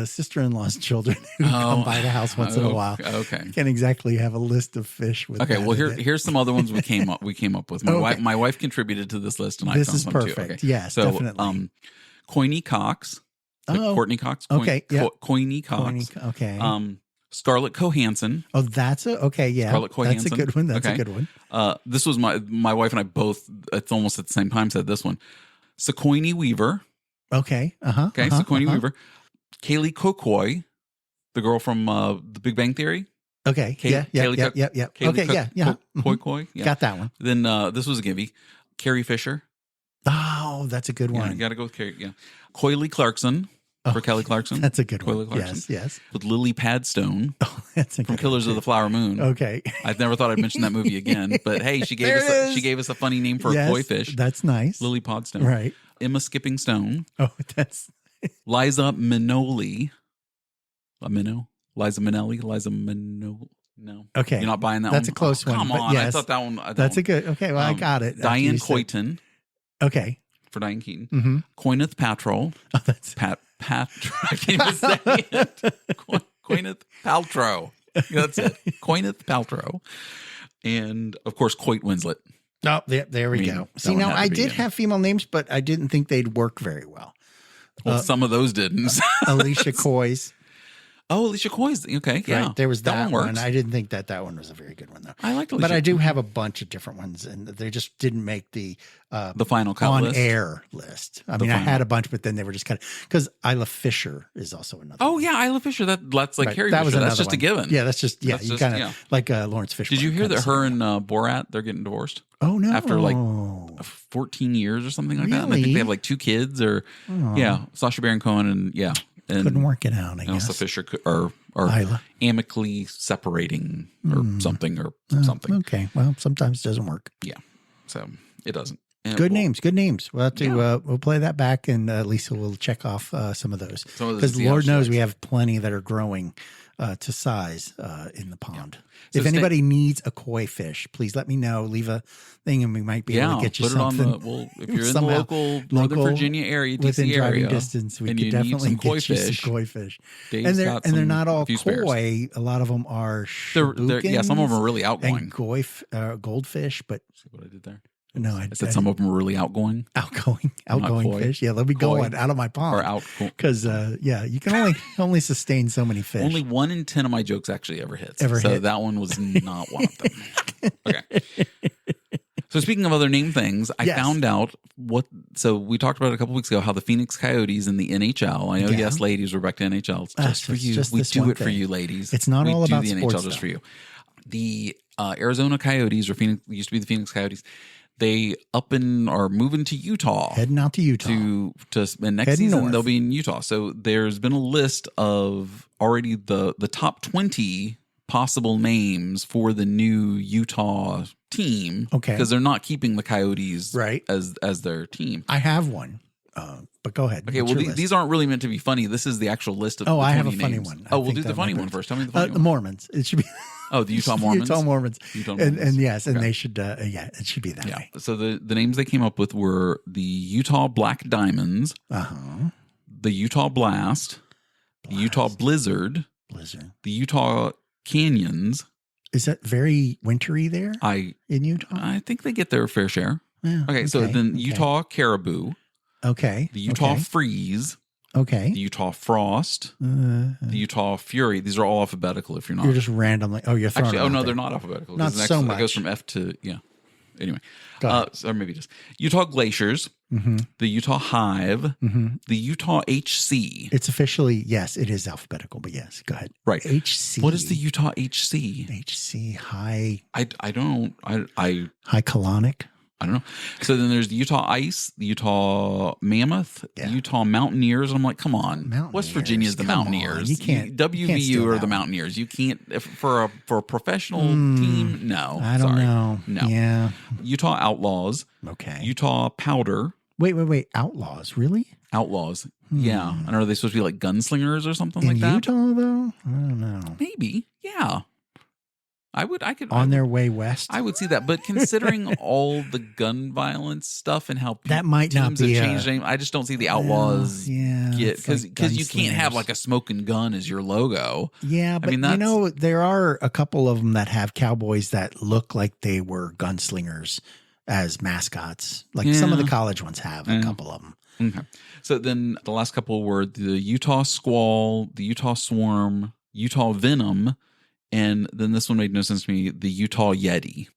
Speaker 2: sister-in-law's children who come by the house once in a while.
Speaker 1: Okay.
Speaker 2: Can't exactly have a list of fish with.
Speaker 1: Okay,
Speaker 2: that
Speaker 1: well
Speaker 2: in it.
Speaker 1: here's some other ones we came up with. My wife contributed to this list, and I
Speaker 2: This
Speaker 1: found
Speaker 2: is
Speaker 1: some
Speaker 2: perfect.
Speaker 1: too. Okay.
Speaker 2: Yes,
Speaker 1: so,
Speaker 2: definitely.
Speaker 1: Coiny Cox, like
Speaker 2: Oh,
Speaker 1: Courtney Cox.
Speaker 2: okay, yeah.
Speaker 1: Coiny Cox.
Speaker 2: Okay.
Speaker 1: Scarlett Cohanson.
Speaker 2: Oh, that's okay. Yeah,
Speaker 1: Scarlett
Speaker 2: that's a
Speaker 1: Johansson.
Speaker 2: good one. That's
Speaker 1: Okay.
Speaker 2: a good one.
Speaker 1: This was my wife and I both. It's almost at the same time said this one. Sequoia Weaver.
Speaker 2: Okay.
Speaker 1: Okay, Sequoia Weaver. Kaylee Kokoi, the girl from The Big Bang Theory.
Speaker 2: Okay.
Speaker 1: Kaylee
Speaker 2: Yeah.
Speaker 1: Kaylee
Speaker 2: Okay. Yeah.
Speaker 1: Koi. Yeah.
Speaker 2: Got that one.
Speaker 1: Then this was a gimme. Carrie Fisher.
Speaker 2: Oh, that's a good
Speaker 1: Yeah,
Speaker 2: one.
Speaker 1: you got to go with Carrie. Yeah. Coily Clarkson for Kelly Clarkson.
Speaker 2: That's a good
Speaker 1: Coily
Speaker 2: one.
Speaker 1: Clarkson.
Speaker 2: Yes.
Speaker 1: With Lily Padstone
Speaker 2: Oh, that's a
Speaker 1: from
Speaker 2: good
Speaker 1: Killers
Speaker 2: one.
Speaker 1: of the Flower Moon.
Speaker 2: Okay.
Speaker 1: I never thought I'd mention that movie again, but hey, she gave us a funny name for a koi fish.
Speaker 2: That's nice.
Speaker 1: Lily Podstone.
Speaker 2: Right.
Speaker 1: Emma Skipping Stone.
Speaker 2: Oh, that's
Speaker 1: Liza Minnelli. Liza Minnelli. No.
Speaker 2: okay.
Speaker 1: You're not buying that
Speaker 2: That's
Speaker 1: one?
Speaker 2: a close one,
Speaker 1: Come
Speaker 2: but
Speaker 1: on. I
Speaker 2: yes.
Speaker 1: thought that one.
Speaker 2: That's a good. Okay. Well, I got it.
Speaker 1: Diane
Speaker 2: After you said-
Speaker 1: Coyton
Speaker 2: Okay.
Speaker 1: for Diane Keaton.
Speaker 2: Mm-hmm.
Speaker 1: Gwyneth Paltrow.
Speaker 2: Oh, that's
Speaker 1: I can't even say it. Gwyneth Paltrow. That's it. Gwyneth Paltrow. And of course, Coit Winslet.
Speaker 2: no. There we go.
Speaker 1: that
Speaker 2: See,
Speaker 1: one
Speaker 2: now
Speaker 1: had to
Speaker 2: I
Speaker 1: be
Speaker 2: did
Speaker 1: in.
Speaker 2: have female names, but I didn't think they'd work very well.
Speaker 1: Well, some of those didn't.
Speaker 2: Alicia Coy's.
Speaker 1: Oh, Alicia Coy's. Okay. Yeah.
Speaker 2: Right? There was that
Speaker 1: one.
Speaker 2: one.
Speaker 1: Works.
Speaker 2: I didn't think that one was a very good one, though.
Speaker 1: I liked Alicia.
Speaker 2: But I do have a bunch of different ones, and they just didn't make the
Speaker 1: final cut
Speaker 2: on
Speaker 1: list.
Speaker 2: air list. I mean, I had a bunch, but then they were just kind of because Isla Fisher is also another.
Speaker 1: Oh
Speaker 2: one.
Speaker 1: yeah, Isla Fisher. That's like
Speaker 2: Right.
Speaker 1: Carrie
Speaker 2: that
Speaker 1: Fisher.
Speaker 2: was
Speaker 1: That's
Speaker 2: another
Speaker 1: just
Speaker 2: one.
Speaker 1: a given.
Speaker 2: Yeah, that's just
Speaker 1: That's
Speaker 2: you
Speaker 1: just-
Speaker 2: kind of
Speaker 1: yeah.
Speaker 2: like Lawrence Fishburne.
Speaker 1: Did you hear
Speaker 2: kinda
Speaker 1: that her
Speaker 2: same.
Speaker 1: and Borat they're getting divorced
Speaker 2: Oh no!
Speaker 1: after like 14 years or something like that? And I think
Speaker 2: Really?
Speaker 1: they have like 2 kids or
Speaker 2: Oh,
Speaker 1: yeah, Sacha Baron Cohen and
Speaker 2: couldn't work it out. I
Speaker 1: and Elsa
Speaker 2: guess.
Speaker 1: Fisher are
Speaker 2: Isla.
Speaker 1: amicably separating or something or something.
Speaker 2: Okay, well, sometimes it doesn't work.
Speaker 1: Yeah, so it doesn't. And
Speaker 2: Good
Speaker 1: well,
Speaker 2: names, good names. We'll have to we'll play that back, and Lisa will check off some of those
Speaker 1: Some of those
Speaker 2: because
Speaker 1: see how
Speaker 2: Lord
Speaker 1: she
Speaker 2: knows
Speaker 1: likes
Speaker 2: we
Speaker 1: it.
Speaker 2: have plenty that are growing to size in the pond.
Speaker 1: So
Speaker 2: If anybody needs a koi fish, please let me know. Leave a thing, and we might be able to get you
Speaker 1: put it on
Speaker 2: something.
Speaker 1: the. Well, if you're in the
Speaker 2: somehow
Speaker 1: local Northern Virginia area,
Speaker 2: within
Speaker 1: DC
Speaker 2: driving
Speaker 1: area,
Speaker 2: distance, we
Speaker 1: and
Speaker 2: could
Speaker 1: you need
Speaker 2: definitely
Speaker 1: some koi
Speaker 2: get you
Speaker 1: fish,
Speaker 2: some koi fish.
Speaker 1: Dave's
Speaker 2: And
Speaker 1: got
Speaker 2: they're
Speaker 1: some-
Speaker 2: not all
Speaker 1: a few spares.
Speaker 2: koi. A lot of them are
Speaker 1: They're yeah, some of them are really outgoing.
Speaker 2: and goldfish, but
Speaker 1: See what I did there?
Speaker 2: no,
Speaker 1: I said some of them are really outgoing
Speaker 2: outgoing
Speaker 1: koi.
Speaker 2: fish. Yeah, they'll be
Speaker 1: Koi.
Speaker 2: going out of my
Speaker 1: or
Speaker 2: pond
Speaker 1: out.
Speaker 2: because you can only sustain so many fish.
Speaker 1: Only 1 in 10 of my jokes actually ever hits.
Speaker 2: Ever
Speaker 1: so
Speaker 2: hit.
Speaker 1: that one was not one of them. Okay. So speaking of other name things, I
Speaker 2: Yes.
Speaker 1: found out so we talked about it a couple weeks ago, how the Phoenix Coyotes in the NHL. I know,
Speaker 2: Yeah.
Speaker 1: yes, ladies, we're back to NHL. It's just for
Speaker 2: it's
Speaker 1: you.
Speaker 2: just
Speaker 1: We
Speaker 2: this
Speaker 1: do
Speaker 2: one
Speaker 1: it for
Speaker 2: thing.
Speaker 1: you, ladies.
Speaker 2: It's not
Speaker 1: we
Speaker 2: all
Speaker 1: do
Speaker 2: about
Speaker 1: the
Speaker 2: sports,
Speaker 1: NHL just
Speaker 2: though.
Speaker 1: for you. the Arizona Coyotes, or Phoenix, used to be the Phoenix Coyotes, they are moving to Utah.
Speaker 2: Heading out to Utah.
Speaker 1: And next
Speaker 2: Heading
Speaker 1: season
Speaker 2: north.
Speaker 1: they'll be in Utah. So there's been a list of already the top 20 possible names for the new Utah team.
Speaker 2: Okay.
Speaker 1: Because they're not keeping the Coyotes
Speaker 2: Right.
Speaker 1: as their team.
Speaker 2: I have one, but go ahead.
Speaker 1: Okay,
Speaker 2: What's
Speaker 1: well,
Speaker 2: your list?
Speaker 1: these aren't really meant to be funny. This is the actual list of the 20
Speaker 2: I have a
Speaker 1: names.
Speaker 2: funny one.
Speaker 1: We'll do the funny one first. Tell me the funny
Speaker 2: The
Speaker 1: one.
Speaker 2: Mormons. It should be.
Speaker 1: Oh, the Utah Mormons?
Speaker 2: Utah Mormons.
Speaker 1: Utah Mormons.
Speaker 2: And yes, and
Speaker 1: Okay.
Speaker 2: they should, it should be that way.
Speaker 1: So the names they came up with were the Utah Black Diamonds, the Utah Blast, the Utah Blizzard, the Utah Canyons.
Speaker 2: Is that very wintry there in Utah?
Speaker 1: I think they get their fair share.
Speaker 2: Yeah,
Speaker 1: So then Utah Caribou,
Speaker 2: Okay.
Speaker 1: the Utah Freeze,
Speaker 2: Okay.
Speaker 1: the Utah Frost, the Utah Fury. These are all alphabetical if you're not.
Speaker 2: You're just randomly. Oh, you're throwing
Speaker 1: Actually,
Speaker 2: them out
Speaker 1: no,
Speaker 2: there.
Speaker 1: they're not alphabetical.
Speaker 2: Not so much.
Speaker 1: It goes from F to, Anyway.
Speaker 2: Go ahead.
Speaker 1: Or maybe just Utah Glaciers, the Utah Hive, the Utah HC.
Speaker 2: It's officially, yes, it is alphabetical, but yes, go ahead.
Speaker 1: Right.
Speaker 2: HC.
Speaker 1: What is the Utah HC?
Speaker 2: HC, high
Speaker 1: I don't
Speaker 2: colonic.
Speaker 1: I don't know. So then there's the Utah Ice, the Utah Mammoth, the Utah Mountaineers. I'm like, come on, West Virginia's the
Speaker 2: Come on.
Speaker 1: Mountaineers.
Speaker 2: You can't.
Speaker 1: WVU
Speaker 2: steal
Speaker 1: are
Speaker 2: that
Speaker 1: the
Speaker 2: one.
Speaker 1: Mountaineers. You can't for a professional team. No,
Speaker 2: I don't
Speaker 1: sorry.
Speaker 2: know.
Speaker 1: No.
Speaker 2: Yeah.
Speaker 1: Utah Outlaws.
Speaker 2: Okay.
Speaker 1: Utah Powder.
Speaker 2: Wait. Outlaws, really?
Speaker 1: Outlaws. Yeah. I don't know. Are they supposed to be like gunslingers or something
Speaker 2: In
Speaker 1: like that?
Speaker 2: Utah, though? I don't know.
Speaker 1: Maybe. Yeah. I could
Speaker 2: On their way west?
Speaker 1: I would see that, but considering all the gun violence stuff and how
Speaker 2: That might not
Speaker 1: teams
Speaker 2: be
Speaker 1: have
Speaker 2: a-
Speaker 1: changed name, I just don't see the Outlaws get
Speaker 2: it's
Speaker 1: because
Speaker 2: like
Speaker 1: you can't have
Speaker 2: gunslingers.
Speaker 1: like a smoking gun as your logo.
Speaker 2: Yeah, but
Speaker 1: mean, that's-
Speaker 2: there are a couple of them that have cowboys that look like they were gunslingers as mascots. Like some of the college ones have a couple of them.
Speaker 1: Okay, so then the last couple were the Utah Squall, the Utah Swarm, Utah Venom. And then this one made no sense to me. The Utah Yeti.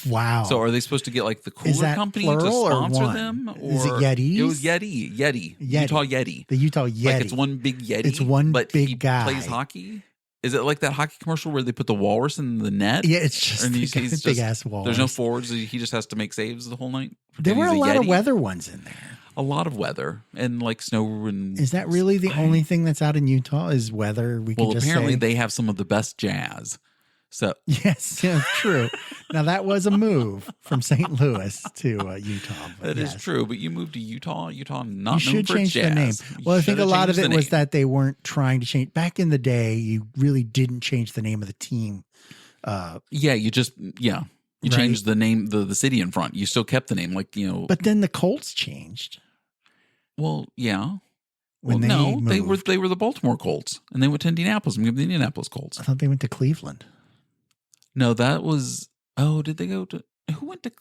Speaker 2: Wow.
Speaker 1: So are they supposed to get like the
Speaker 2: Is
Speaker 1: cooler
Speaker 2: that
Speaker 1: company to
Speaker 2: plural or
Speaker 1: sponsor
Speaker 2: one?
Speaker 1: them? Or
Speaker 2: Is it Yetis?
Speaker 1: It was Yeti. Utah Yeti.
Speaker 2: The Utah Yeti.
Speaker 1: Like it's one big Yeti.
Speaker 2: It's one
Speaker 1: but
Speaker 2: big
Speaker 1: he
Speaker 2: guy.
Speaker 1: plays hockey. Is it like that hockey commercial where they put the walrus in the net?
Speaker 2: Yeah, it's just
Speaker 1: And
Speaker 2: big,
Speaker 1: he's
Speaker 2: big ass walrus.
Speaker 1: There's no forwards. He just has to make saves the whole night.
Speaker 2: There were a
Speaker 1: He's
Speaker 2: lot of
Speaker 1: Yeti.
Speaker 2: weather ones in there.
Speaker 1: A lot of weather and like snow and.
Speaker 2: Is that really the only thing that's out in Utah? Is weather? We
Speaker 1: Well,
Speaker 2: could just
Speaker 1: apparently
Speaker 2: say?
Speaker 1: they have some of the best jazz. So
Speaker 2: Yes, yeah, true. Now that was a move from St. Louis to Utah. But
Speaker 1: that is
Speaker 2: yes.
Speaker 1: true. But you moved to Utah. Utah not
Speaker 2: You
Speaker 1: known
Speaker 2: should
Speaker 1: for
Speaker 2: change
Speaker 1: jazz.
Speaker 2: the name.
Speaker 1: You
Speaker 2: Well, I think a
Speaker 1: should have
Speaker 2: lot of
Speaker 1: changed
Speaker 2: it
Speaker 1: the
Speaker 2: was
Speaker 1: name.
Speaker 2: that they weren't trying to change. Back in the day, you really didn't change the name of the team.
Speaker 1: Yeah, you
Speaker 2: Right.
Speaker 1: changed the name, the city in front. You still kept the name, like
Speaker 2: But then the Colts changed.
Speaker 1: Well, yeah.
Speaker 2: When
Speaker 1: Well,
Speaker 2: they
Speaker 1: no,
Speaker 2: moved.
Speaker 1: they were the Baltimore Colts, and they went to Indianapolis and became the Indianapolis Colts.
Speaker 2: I thought they went to Cleveland.
Speaker 1: No, that was. Oh, did they go to? Who went to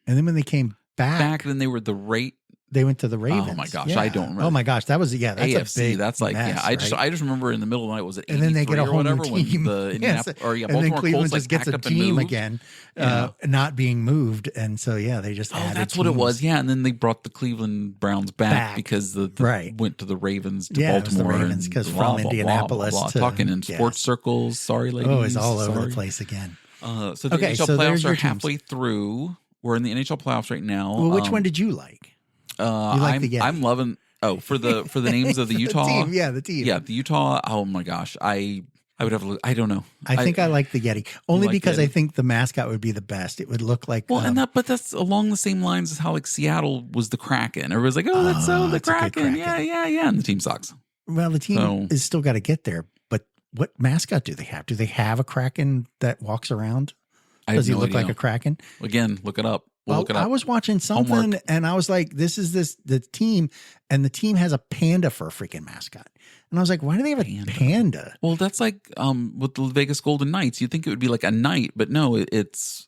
Speaker 2: And then when they came back,
Speaker 1: Then they were the rate
Speaker 2: they went to the Ravens.
Speaker 1: Oh my gosh,
Speaker 2: Yeah.
Speaker 1: I don't remember.
Speaker 2: Oh my gosh, that's a
Speaker 1: AFC.
Speaker 2: big
Speaker 1: That's like
Speaker 2: mess,
Speaker 1: I
Speaker 2: right?
Speaker 1: just remember in the middle of the night was it 83
Speaker 2: And then they get a
Speaker 1: or
Speaker 2: whole
Speaker 1: whatever
Speaker 2: new
Speaker 1: when
Speaker 2: team.
Speaker 1: the
Speaker 2: Yes.
Speaker 1: Indianapolis or yeah
Speaker 2: and then
Speaker 1: Baltimore
Speaker 2: Cleveland
Speaker 1: Colts like
Speaker 2: just gets
Speaker 1: packed
Speaker 2: a
Speaker 1: up and
Speaker 2: team
Speaker 1: moved.
Speaker 2: again,
Speaker 1: Yeah.
Speaker 2: not being moved, and so they just
Speaker 1: Oh,
Speaker 2: added
Speaker 1: that's what it
Speaker 2: teams.
Speaker 1: was. Yeah, and then they brought the Cleveland Browns back because the
Speaker 2: Right.
Speaker 1: went to the Ravens to
Speaker 2: Yeah, it was the
Speaker 1: Baltimore
Speaker 2: Ravens,
Speaker 1: and
Speaker 2: 'cause
Speaker 1: blah,
Speaker 2: from
Speaker 1: blah, blah,
Speaker 2: Indianapolis
Speaker 1: blah, blah,
Speaker 2: to-
Speaker 1: talking in
Speaker 2: yes.
Speaker 1: sports circles. Sorry, ladies.
Speaker 2: Oh, it's all over
Speaker 1: Sorry.
Speaker 2: the place again.
Speaker 1: So the
Speaker 2: Okay,
Speaker 1: NHL
Speaker 2: so there's
Speaker 1: playoffs are
Speaker 2: your teams.
Speaker 1: halfway through. We're in the NHL playoffs right now.
Speaker 2: Well, which one did you like? You like the Yeti.
Speaker 1: I'm loving. Oh, for the names of the Utah
Speaker 2: team, the team.
Speaker 1: Yeah, the Utah. Oh my gosh, I would have. I don't know.
Speaker 2: I think I like the Yeti only
Speaker 1: like
Speaker 2: because
Speaker 1: Yeti.
Speaker 2: I think the mascot would be the best. It would look like
Speaker 1: Well, but that's along the same lines as how like Seattle was the Kraken. Everybody's like, oh, that's the
Speaker 2: that's a good
Speaker 1: Kraken.
Speaker 2: Kraken.
Speaker 1: Yeah, and the team sucks.
Speaker 2: well, the team
Speaker 1: So-
Speaker 2: is still got to get there. But what mascot do they have? Do they have a Kraken that walks around?
Speaker 1: I
Speaker 2: Does
Speaker 1: have
Speaker 2: he
Speaker 1: no
Speaker 2: look like
Speaker 1: idea.
Speaker 2: a Kraken?
Speaker 1: Again, look it up. We'll look it
Speaker 2: I
Speaker 1: up.
Speaker 2: was watching something
Speaker 1: Homework.
Speaker 2: and I was like, this is the team, and the team has a panda for a freaking mascot. And I was like, why do they have a panda?
Speaker 1: Well, that's like with the Vegas Golden Knights. You'd think it would be like a knight, but no, it's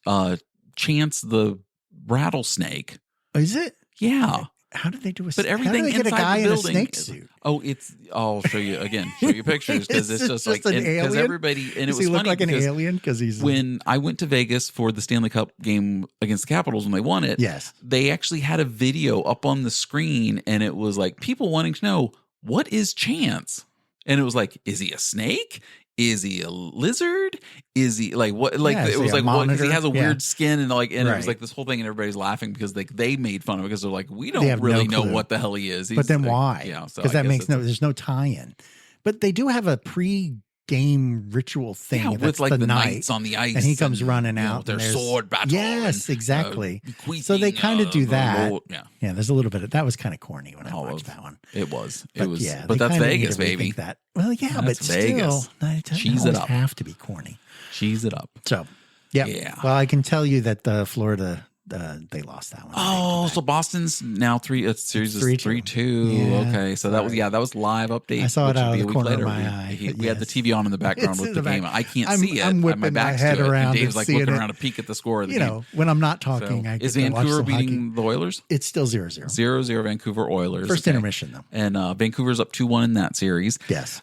Speaker 1: Chance the rattlesnake.
Speaker 2: Is it?
Speaker 1: Yeah.
Speaker 2: How did they do a
Speaker 1: But everything
Speaker 2: how did they get a
Speaker 1: inside
Speaker 2: guy
Speaker 1: the
Speaker 2: in a
Speaker 1: building
Speaker 2: snake
Speaker 1: is-
Speaker 2: suit?
Speaker 1: Oh, I'll show you again. Show you pictures because
Speaker 2: Is
Speaker 1: it's
Speaker 2: it
Speaker 1: just
Speaker 2: just
Speaker 1: like
Speaker 2: an
Speaker 1: because
Speaker 2: alien?
Speaker 1: everybody and
Speaker 2: Does
Speaker 1: it was
Speaker 2: he look
Speaker 1: funny
Speaker 2: like an
Speaker 1: because
Speaker 2: alien? Because he's
Speaker 1: when I went to Vegas for the Stanley Cup game against the Capitals when they won it.
Speaker 2: yes.
Speaker 1: They actually had a video up on the screen, and it was like people wanting to know what is Chance, and it was like, is he a snake? is he a lizard? Is he like what? Like
Speaker 2: Yeah,
Speaker 1: it was like what? Because he has a
Speaker 2: Yeah.
Speaker 1: weird skin and like, and it was
Speaker 2: Right.
Speaker 1: like this whole thing, and everybody's laughing because like they made fun of it because they're like, we
Speaker 2: They
Speaker 1: don't
Speaker 2: have
Speaker 1: really
Speaker 2: no
Speaker 1: know
Speaker 2: clue.
Speaker 1: what the hell he is.
Speaker 2: But then
Speaker 1: like,
Speaker 2: why?
Speaker 1: Yeah, so
Speaker 2: because
Speaker 1: I
Speaker 2: that
Speaker 1: guess
Speaker 2: makes
Speaker 1: it's-
Speaker 2: there's no tie-in. But they do have a pre-game ritual thing.
Speaker 1: Yeah,
Speaker 2: that's
Speaker 1: with like the
Speaker 2: night,
Speaker 1: knights on the ice,
Speaker 2: and he comes running
Speaker 1: you know,
Speaker 2: out.
Speaker 1: their
Speaker 2: and there's-
Speaker 1: sword battle.
Speaker 2: Yes,
Speaker 1: and,
Speaker 2: exactly.
Speaker 1: queefing,
Speaker 2: So they kind of do that.
Speaker 1: Yeah,
Speaker 2: Yeah, there's a little bit of that. Was kind of corny when I
Speaker 1: Oh,
Speaker 2: watched that one.
Speaker 1: it was. It
Speaker 2: But
Speaker 1: was.
Speaker 2: yeah,
Speaker 1: but
Speaker 2: they
Speaker 1: that's
Speaker 2: kinda
Speaker 1: Vegas,
Speaker 2: need to
Speaker 1: baby.
Speaker 2: rethink That. Well, yeah, but
Speaker 1: That's
Speaker 2: still,
Speaker 1: Vegas.
Speaker 2: it doesn't
Speaker 1: Cheese it
Speaker 2: always
Speaker 1: up.
Speaker 2: have to be corny.
Speaker 1: Cheese it up.
Speaker 2: So, yeah.
Speaker 1: Yeah.
Speaker 2: Well, I can tell you that Florida, they lost that one.
Speaker 1: Oh, so Boston's now series is 3-2.
Speaker 2: Yeah,
Speaker 1: Okay, so that was live update.
Speaker 2: I saw it
Speaker 1: which
Speaker 2: out
Speaker 1: would
Speaker 2: of
Speaker 1: be
Speaker 2: the
Speaker 1: a week
Speaker 2: corner of
Speaker 1: later.
Speaker 2: my eye,
Speaker 1: We
Speaker 2: but
Speaker 1: had the
Speaker 2: yes.
Speaker 1: TV on in the background
Speaker 2: It's
Speaker 1: with
Speaker 2: in
Speaker 1: the
Speaker 2: the back.
Speaker 1: game. I can't
Speaker 2: I'm-
Speaker 1: see it.
Speaker 2: I'm
Speaker 1: My
Speaker 2: whipping my
Speaker 1: back's
Speaker 2: head
Speaker 1: to it.
Speaker 2: around
Speaker 1: And Dave's
Speaker 2: and
Speaker 1: like
Speaker 2: seeing
Speaker 1: looking
Speaker 2: it.
Speaker 1: around to peek at the score of the
Speaker 2: You
Speaker 1: game.
Speaker 2: know, when I'm not
Speaker 1: So,
Speaker 2: talking, I
Speaker 1: is
Speaker 2: get to watch
Speaker 1: Vancouver
Speaker 2: some hockey.
Speaker 1: beating the Oilers?
Speaker 2: It's still 0-0.
Speaker 1: 0-0 Vancouver Oilers.
Speaker 2: First intermission, though.
Speaker 1: And Vancouver's up 2-1 in that series.
Speaker 2: Yes.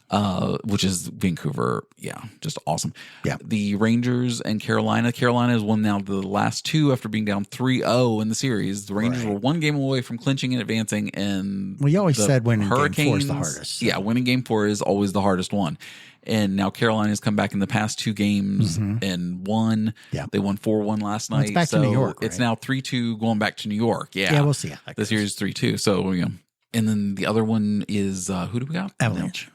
Speaker 1: Which is Vancouver. Yeah, just awesome.
Speaker 2: Yeah.
Speaker 1: The Rangers and Carolina. Carolina has won now the last two after being down 3-0 in the series. The Rangers were one game away from clinching and advancing. And
Speaker 2: Well, you always
Speaker 1: the
Speaker 2: said winning game 4 is the
Speaker 1: Hurricanes-
Speaker 2: hardest. so.
Speaker 1: Yeah, winning game 4 is always the hardest one. And now Carolina has come back in the past 2 games and won.
Speaker 2: Yeah.
Speaker 1: They won 4-1 last
Speaker 2: Well,
Speaker 1: night.
Speaker 2: it's back to
Speaker 1: so
Speaker 2: New York,
Speaker 1: It's
Speaker 2: right?
Speaker 1: now 3-2 going back to New York. Yeah.
Speaker 2: Yeah, we'll see how that
Speaker 1: The
Speaker 2: goes.
Speaker 1: series is 3-2. So, you know. And then the other one is who do we got?
Speaker 2: Avalanche.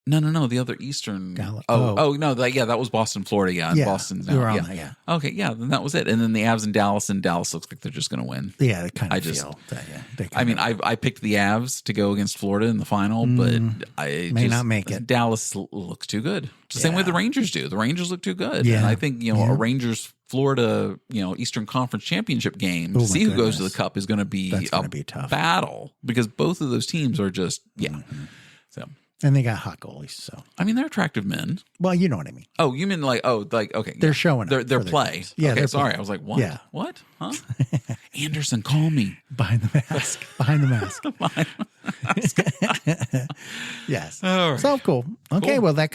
Speaker 1: No. The other Eastern.
Speaker 2: Oh.
Speaker 1: No. That was Boston, Florida. Yeah.
Speaker 2: Yeah,
Speaker 1: Boston's
Speaker 2: we
Speaker 1: now.
Speaker 2: were on
Speaker 1: Yeah.
Speaker 2: that, yeah.
Speaker 1: Okay. Yeah. Then that was it. And then the Avs and Dallas looks like they're just going to win.
Speaker 2: Yeah, they kind
Speaker 1: I
Speaker 2: of
Speaker 1: just-
Speaker 2: feel that, yeah. They
Speaker 1: I mean, I picked the Avs to go against Florida in the final, but I
Speaker 2: May not make it.
Speaker 1: Dallas looks too good. It's the same way
Speaker 2: Yeah.
Speaker 1: the Rangers do. The Rangers look too good.
Speaker 2: Yeah.
Speaker 1: And I think, a Rangers Florida, Eastern Conference Championship game to
Speaker 2: Oh, my
Speaker 1: see who goes to
Speaker 2: goodness.
Speaker 1: the Cup is going to be
Speaker 2: That's
Speaker 1: a
Speaker 2: gonna be tough.
Speaker 1: battle because both of those teams are just So,
Speaker 2: and they got hot goalies, so.
Speaker 1: I mean, they're attractive men.
Speaker 2: Well, you know what I mean.
Speaker 1: Oh, you mean okay.
Speaker 2: They're showing
Speaker 1: their
Speaker 2: up for their
Speaker 1: play.
Speaker 2: games. Yeah,
Speaker 1: okay,
Speaker 2: they're
Speaker 1: sorry.
Speaker 2: playing.
Speaker 1: I was like, what?
Speaker 2: Yeah.
Speaker 1: What? Huh? Anderson, call me.
Speaker 2: Behind the mask. Behind the mask. Yes.
Speaker 1: All right.
Speaker 2: So cool. Okay,
Speaker 1: Cool.
Speaker 2: well that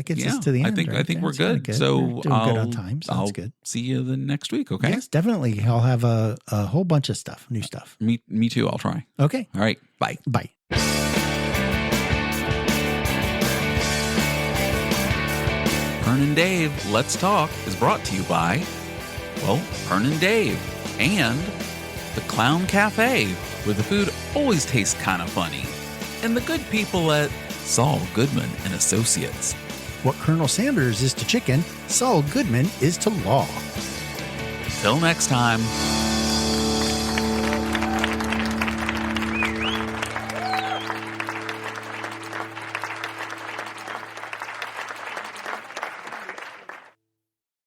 Speaker 2: gets us to the end.
Speaker 1: I think
Speaker 2: right?
Speaker 1: we're
Speaker 2: That's kinda
Speaker 1: good. So
Speaker 2: We're doing good on time. Sounds
Speaker 1: I'll
Speaker 2: good.
Speaker 1: see you the next week. Okay.
Speaker 2: Yes, definitely. I'll have a whole bunch of stuff, new stuff.
Speaker 1: Me too. I'll try.
Speaker 2: Okay.
Speaker 1: All right. Bye.
Speaker 2: Bye.
Speaker 1: Pern and Dave, Let's Talk is brought to you by, Pern and Dave and the Clown Cafe, where the food always tastes kind of funny, and the good people at Saul Goodman and Associates.
Speaker 2: What Colonel Sanders is to chicken, Saul Goodman is to law.
Speaker 1: Till next time.